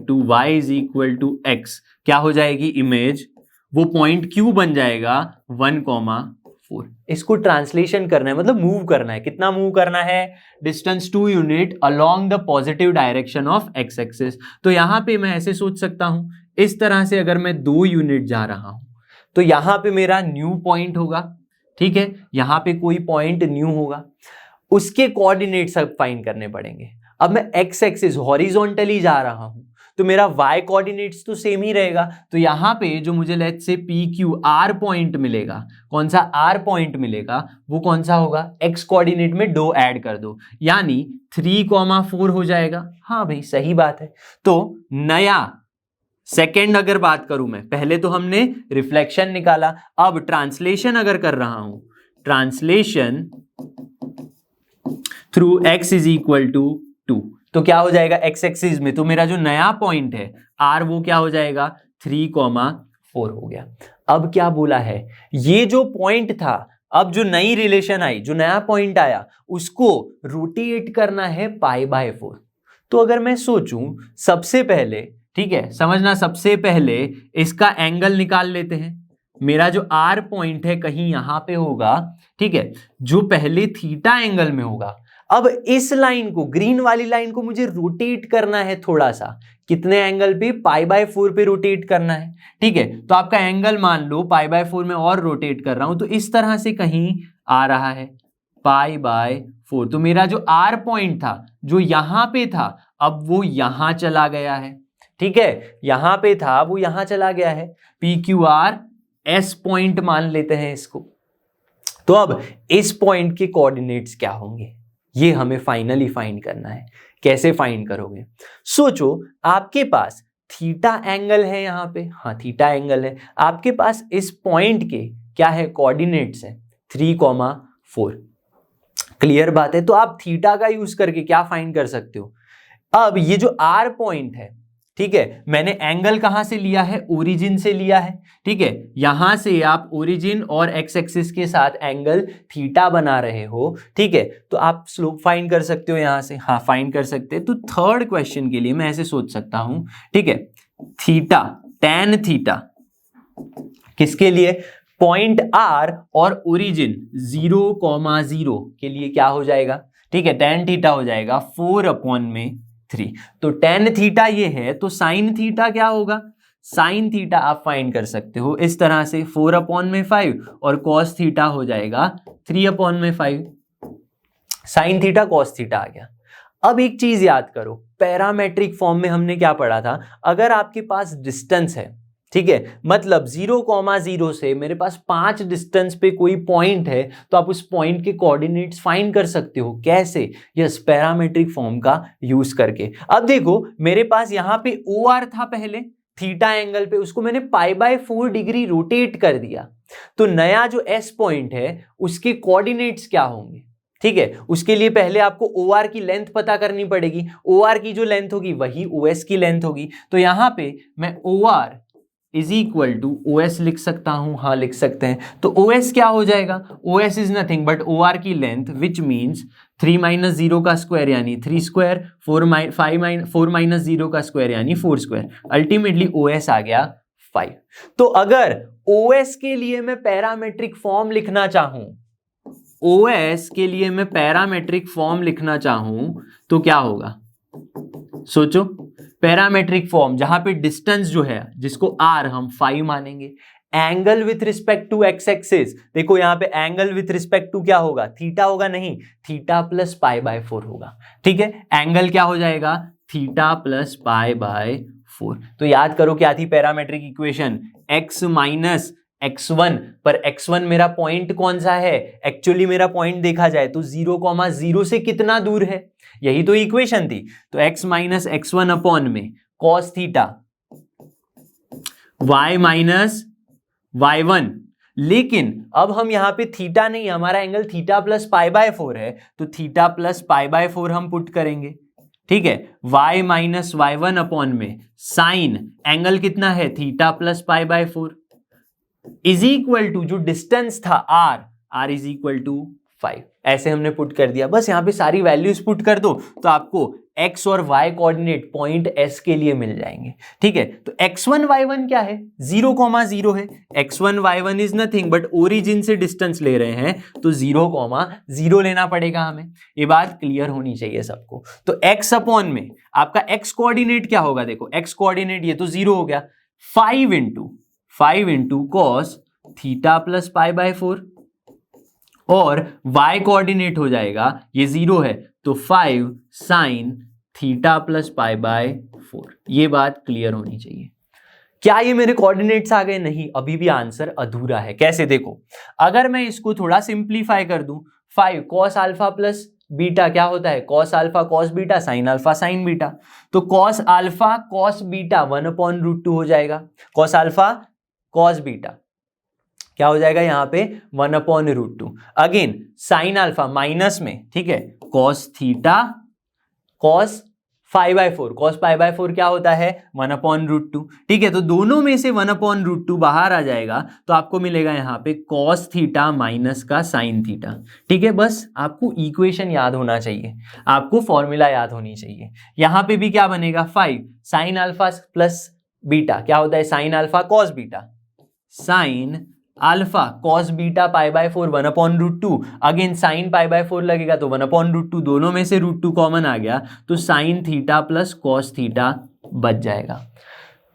to y is equal to x, क्या हो जाएगी इमेज, वो पॉइंट Q बन जाएगा 1,4। इसको ट्रांसलेशन करना है, मतलब मूव करना है, कितना मूव करना है, distance 2 unit along the positive direction of x axis. तो यहां पे मैं ऐसे सोच सकता हूं, इस तरह से अगर मैं 2 यूनिट जा रहा हूं तो यहां पे मेरा न्यू पॉइंट होगा, ठीक है, यहां पे कोई पॉइंट न्यू होगा, उसके कोऑर्डिनेट्स अब फाइंड करने पड़ेंगे। अब मैं एक्स एक्सिस हॉरिजॉन्टली जा रहा हूं तो मेरा y कोऑर्डिनेट्स तो सेम ही रहेगा, तो यहां पे जो मुझे लेट्स से PQR पॉइंट मिलेगा, कौन सा R पॉइंट मिलेगा, वो कौन सा होगा, x कोऑर्डिनेट में 2 ऐड कर दो, यानी 3,4 हो जाएगा। हाँ भाई सही बात है। तो नया सेकेंड अगर बात करूं मैं, पहले तो हमने रिफ्लेक्शन निकाला, अब ट्रांसलेशन अगर कर रहा हूं, translation through x is equal to 2, तो क्या हो जाएगा एक्स एक्सिस में, तो मेरा जो नया पॉइंट है R वो क्या हो जाएगा 3,4 हो गया। अब क्या बोला है, ये जो पॉइंट था, अब जो नई रिलेशन आई, जो नया पॉइंट आया, उसको रोटेट करना है π/4। तो अगर मैं सोचूं सबसे पहले, ठीक है समझना, सबसे पहले इसका एंगल निकाल लेते हैं। मेरा जो R पॉइंट है कहीं यहां पे होगा, ठीक है, जो पहले थीटा एंगल में होगा। अब इस लाइन को, ग्रीन वाली लाइन को मुझे रोटेट करना है थोड़ा सा, कितने एंगल पे, π/4 पे रोटेट करना है, ठीक है। तो आपका एंगल मान लो π/4 में और रोटेट कर रहा हूं तो इस तरह से कहीं आ रहा है π/4। तो मेरा जो R पॉइंट था जो यहां पे था, अब वो यहां चला गया है, ठीक है, यहां पे था वो यहां चला गया है, PQR S पॉइंट मान लेते हैं इसको। तो अब इस पॉइंट के कोऑर्डिनेट्स क्या होंगे, ये हमें फाइनली फाइंड करना है। कैसे फाइंड करोगे, सोचो आपके पास थीटा एंगल है यहां पे, हाँ थीटा एंगल है, आपके पास इस पॉइंट के क्या है, कोऑर्डिनेट्स है 3,4। क्लियर बात है। तो आप थीटा का यूज करके क्या फाइंड कर सकते हो, अब ये जो R पॉइंट है, ठीक है, मैंने एंगल कहां से लिया है, ओरिजिन से लिया है, ठीक है, यहां से आप ओरिजिन और एक्स एक्सिस के साथ एंगल थीटा बना रहे हो, ठीक है, तो आप स्लोप फाइंड कर सकते हो यहां से, हाँ फाइंड कर सकते हैं। तो थर्ड क्वेश्चन के लिए मैं ऐसे सोच सकता हूं, ठीक है, थीटा, tan थीटा किसके लिए, पॉइंट R और ओरिजिन 0,0 के लिए क्या हो जाएगा, ठीक है, tan थीटा हो जाएगा 4/3। तो tan थीटा ये है, तो sin थीटा क्या होगा, sin थीटा आप फाइंड कर सकते हो इस तरह से 4/5 और cos थीटा हो जाएगा 3/5। sin थीटा cos थीटा आ गया। अब एक चीज याद करो, पैरामेट्रिक फॉर्म में हमने क्या पढ़ा था, अगर आपके पास डिस्टेंस है, ठीक है, मतलब 0,0 से मेरे पास 5 डिस्टेंस पे कोई पॉइंट है, तो आप उस पॉइंट के कोऑर्डिनेट्स फाइंड कर सकते हो। कैसे? यस, पैरामेट्रिक फॉर्म का यूज करके। अब देखो मेरे पास यहां पे OR था पहले थीटा एंगल पे, उसको मैंने π/4 डिग्री रोटेट कर दिया, तो नया जो S पॉइंट है उसके कोऑर्डिनेट्स क्या होंगे? ठीक है, उसके लिए पहले आपको OR की लेंथ पता करनी पड़ेगी। OR की जो लेंथ होगी वही OS की लेंथ होगी। तो यहां पे मैं OR is equal to OS लिख सकता हूं, हाँ लिख सकते हैं। तो OS क्या हो जाएगा? OS is nothing but OR की लेंथ, विच मीन्स 3 - 0 का स्क्वायर यानी 3 स्क्वायर, 4 - 0 का स्क्वायर यानी 4 स्क्वायर। अल्टीमेटली OS आ गया 5। तो अगर OS के लिए मैं पैरामेट्रिक फॉर्म लिखना चाहूं, OS के लिए मैं पैरामेट्रिक फॉर्म लिखना चाहूं तो क्या होगा? सोचो, पैरामेट्रिक फॉर्म जहां पे डिस्टेंस जो है जिसको R हम 5 मानेंगे, angle with respect to x axis, देखो यहां पे एंगल विथ रिस्पेक्ट टू क्या होगा? थीटा होगा, नहीं, थीटा प्लस π/4 होगा। ठीक है, एंगल क्या हो जाएगा? Theta plus π/4। तो याद करो क्या थी parametric equation? x minus x1, पर x1 मेरा पॉइंट कौन सा है? एक्चुअली मेरा पॉइंट देखा जाए तो 0,0 से कितना दूर है, यही तो इक्वेशन थी। तो x माइनस x1 अपॉन में cos theta, y minus y1, लेकिन अब हम यहां पे थीटा नहीं, हमारा एंगल थीटा प्लस π/4 है, तो थीटा प्लस π/4 हम पुट करेंगे। ठीक है, y माइनस y1 अपॉन में साइन एंगल कितना है? Theta plus π/4 is equal to जो डिस्टेंस था r इज इक्वल टू 5। ऐसे हमने पुट कर दिया। बस यहां पे सारी वैल्यूज पुट कर दो तो आपको x और y कोऑर्डिनेट पॉइंट S के लिए मिल जाएंगे। ठीक है, तो x1 y1 क्या है? 0,0 है। x1 y1 is nothing but origin से डिस्टेंस ले रहे हैं, तो 0,0 लेना पड़ेगा हमें। ये बात क्लियर होनी चाहिए सबको। तो x अपॉन में आपका x कोऑर्डिनेट क्या होगा? देखो x कोऑर्डिनेट ये तो 0 हो गया, 5 इंटू कॉस थीटा प्लस π/4, और y कोऑर्डिनेट हो जाएगा, ये 0 है तो 5 साइन थीटा प्लस π/4। ये बात क्लियर होनी चाहिए। क्या ये मेरे कोऑर्डिनेट्स आ गए? नहीं, अभी भी आंसर अधूरा है। कैसे? देखो, अगर मैं इसको थोड़ा सिंप्लीफाई कर दूं, 5 cos अल्फा प्लस बीटा क्या होता है? cos alpha cos beta, sin alpha sin beta. तो cos अल्फा cos बीटा 1/√2 हो जाएगा। cos अल्फा cos बीटा क्या हो जाएगा यहाँ पे? 1/√2। अगेन साइन अल्फा माइनस में, ठीक है, cos थीटा cos π/4, cos π/4 क्या होता है? 1/√2। ठीक है, तो दोनों में से 1/√2 बाहर आ जाएगा, तो आपको मिलेगा यहाँ पे cos थीटा माइनस का sin थीटा। ठीक है, बस आपको इक्वेशन याद होना चाहिए, आपको फॉर्मूला याद होनी चाहिए। यहाँ पे भी क्या बनेगा? 5 साइन अल्फा प्लस बीटा क्या होता है? Sine alpha cos beta, sine alpha cos beta π/4 1/√2। Again sine π/4 लगेगा तो 1/√2, दोनों में से √2 कॉमन आ गया, तो sign theta plus cos theta बच जाएगा।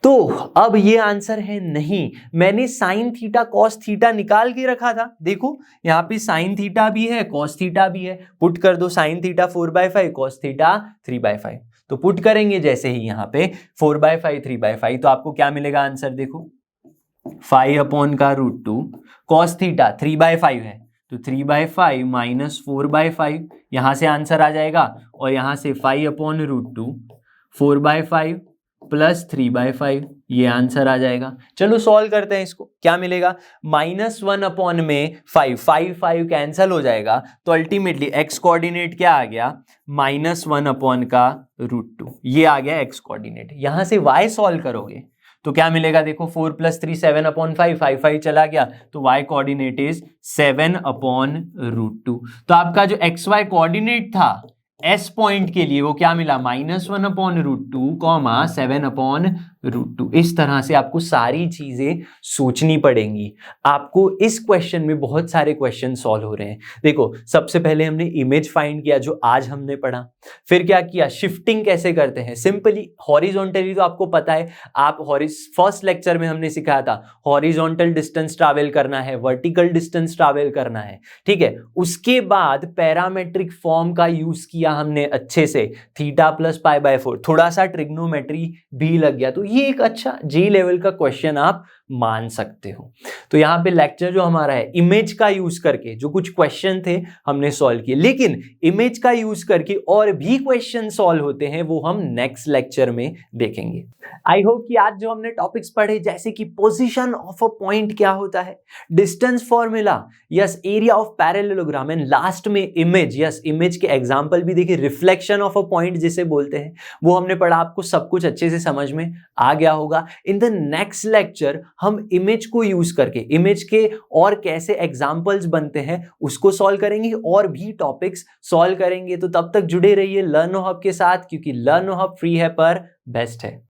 तो अब ये आंसर है नहीं, मैंने साइन थीटा cos थीटा निकाल के रखा था। देखो यहाँ पे साइन थीटा भी है cos थीटा भी है, पुट कर दो साइन थीटा 4/5 cos थीटा 3/5। तो पुट करेंगे जैसे ही यहाँ पे 4/5 3/5, तो आपको क्या मिलेगा आंसर? देखो 5 अपॉन का √2, cos थीटा 3/5 है तो 3/5 माइनस 4/5, यहां से आंसर आ जाएगा, और यहां से 5 अपॉन √2 4/5 प्लस 3/5, ये आंसर आ जाएगा। चलो सॉल्व करते हैं इसको, क्या मिलेगा? -1 अपॉन में 5 कैंसल हो जाएगा, तो अल्टीमेटली x कोऑर्डिनेट क्या आ गया? -1 अपॉन का √2, ये आ गया x कोऑर्डिनेट। यहां से y सॉल्व करोगे तो क्या मिलेगा? देखो 4 + 3 7/5, 5 चला गया, तो y कोऑर्डिनेट इज 7/√2। तो आपका जो xy कोऑर्डिनेट था S पॉइंट के लिए वो क्या मिला? -1/√2, 7/√2। √2। इस तरह से आपको सारी चीजें सोचनी पड़ेंगी। आपको इस क्वेश्चन में बहुत सारे क्वेश्चन सॉल्व हो रहे हैं। देखो, सबसे पहले हमने इमेज फाइंड किया जो आज हमने पढ़ा। फिर क्या किया, शिफ्टिंग कैसे करते हैं। सिंपली हॉरिजॉन्टली तो आपको पता है, आप फर्स्ट लेक्चर में हमने सिखाया था हॉरिजॉन्टल डिस्टेंस ट्रैवल करना है, वर्टिकल डिस्टेंस ट्रैवल करना है, ठीक है। उसके बाद पैरामेट्रिक फॉर्म का यूज किया हमने अच्छे से, थीटा प्लस पाई बाय 4, थोड़ा सा ट्रिग्नोमेट्री भी लग गया। तो ये एक अच्छा जी लेवल का क्वेश्चन आप मान सकते हो। तो यहाँ पे लेक्चर जो हमारा है इमेज का यूज करके जो कुछ क्वेश्चन थे हमने सॉल्व किए, लेकिन इमेज का यूज करके और भी क्वेश्चन सॉल्व होते हैं वो हम नेक्स्ट लेक्चर में देखेंगे। आई होप कि आज जो हमने टॉपिक्स पढ़े, जैसे कि पोजीशन ऑफ अ पॉइंट क्या होता है, distance formula, yes, area of parallelogram, and last में इमेज, यस, इमेज के एग्जांपल भी देखिए, रिफ्लेक्शन ऑफ अ पॉइंट जिसे बोलते हैं वो हमने पढ़ा। आपको सब कुछ अच्छे से समझ में आ गया होगा। इन द नेक्स्ट लेक्चर हम इमेज को यूज करके इमेज के और कैसे एग्जांपल्स बनते हैं उसको सॉल्व करेंगे और भी टॉपिक्स सॉल्व करेंगे। तो तब तक जुड़े रहिए लर्नो हब के साथ, क्योंकि लर्नो हब फ्री है पर बेस्ट है।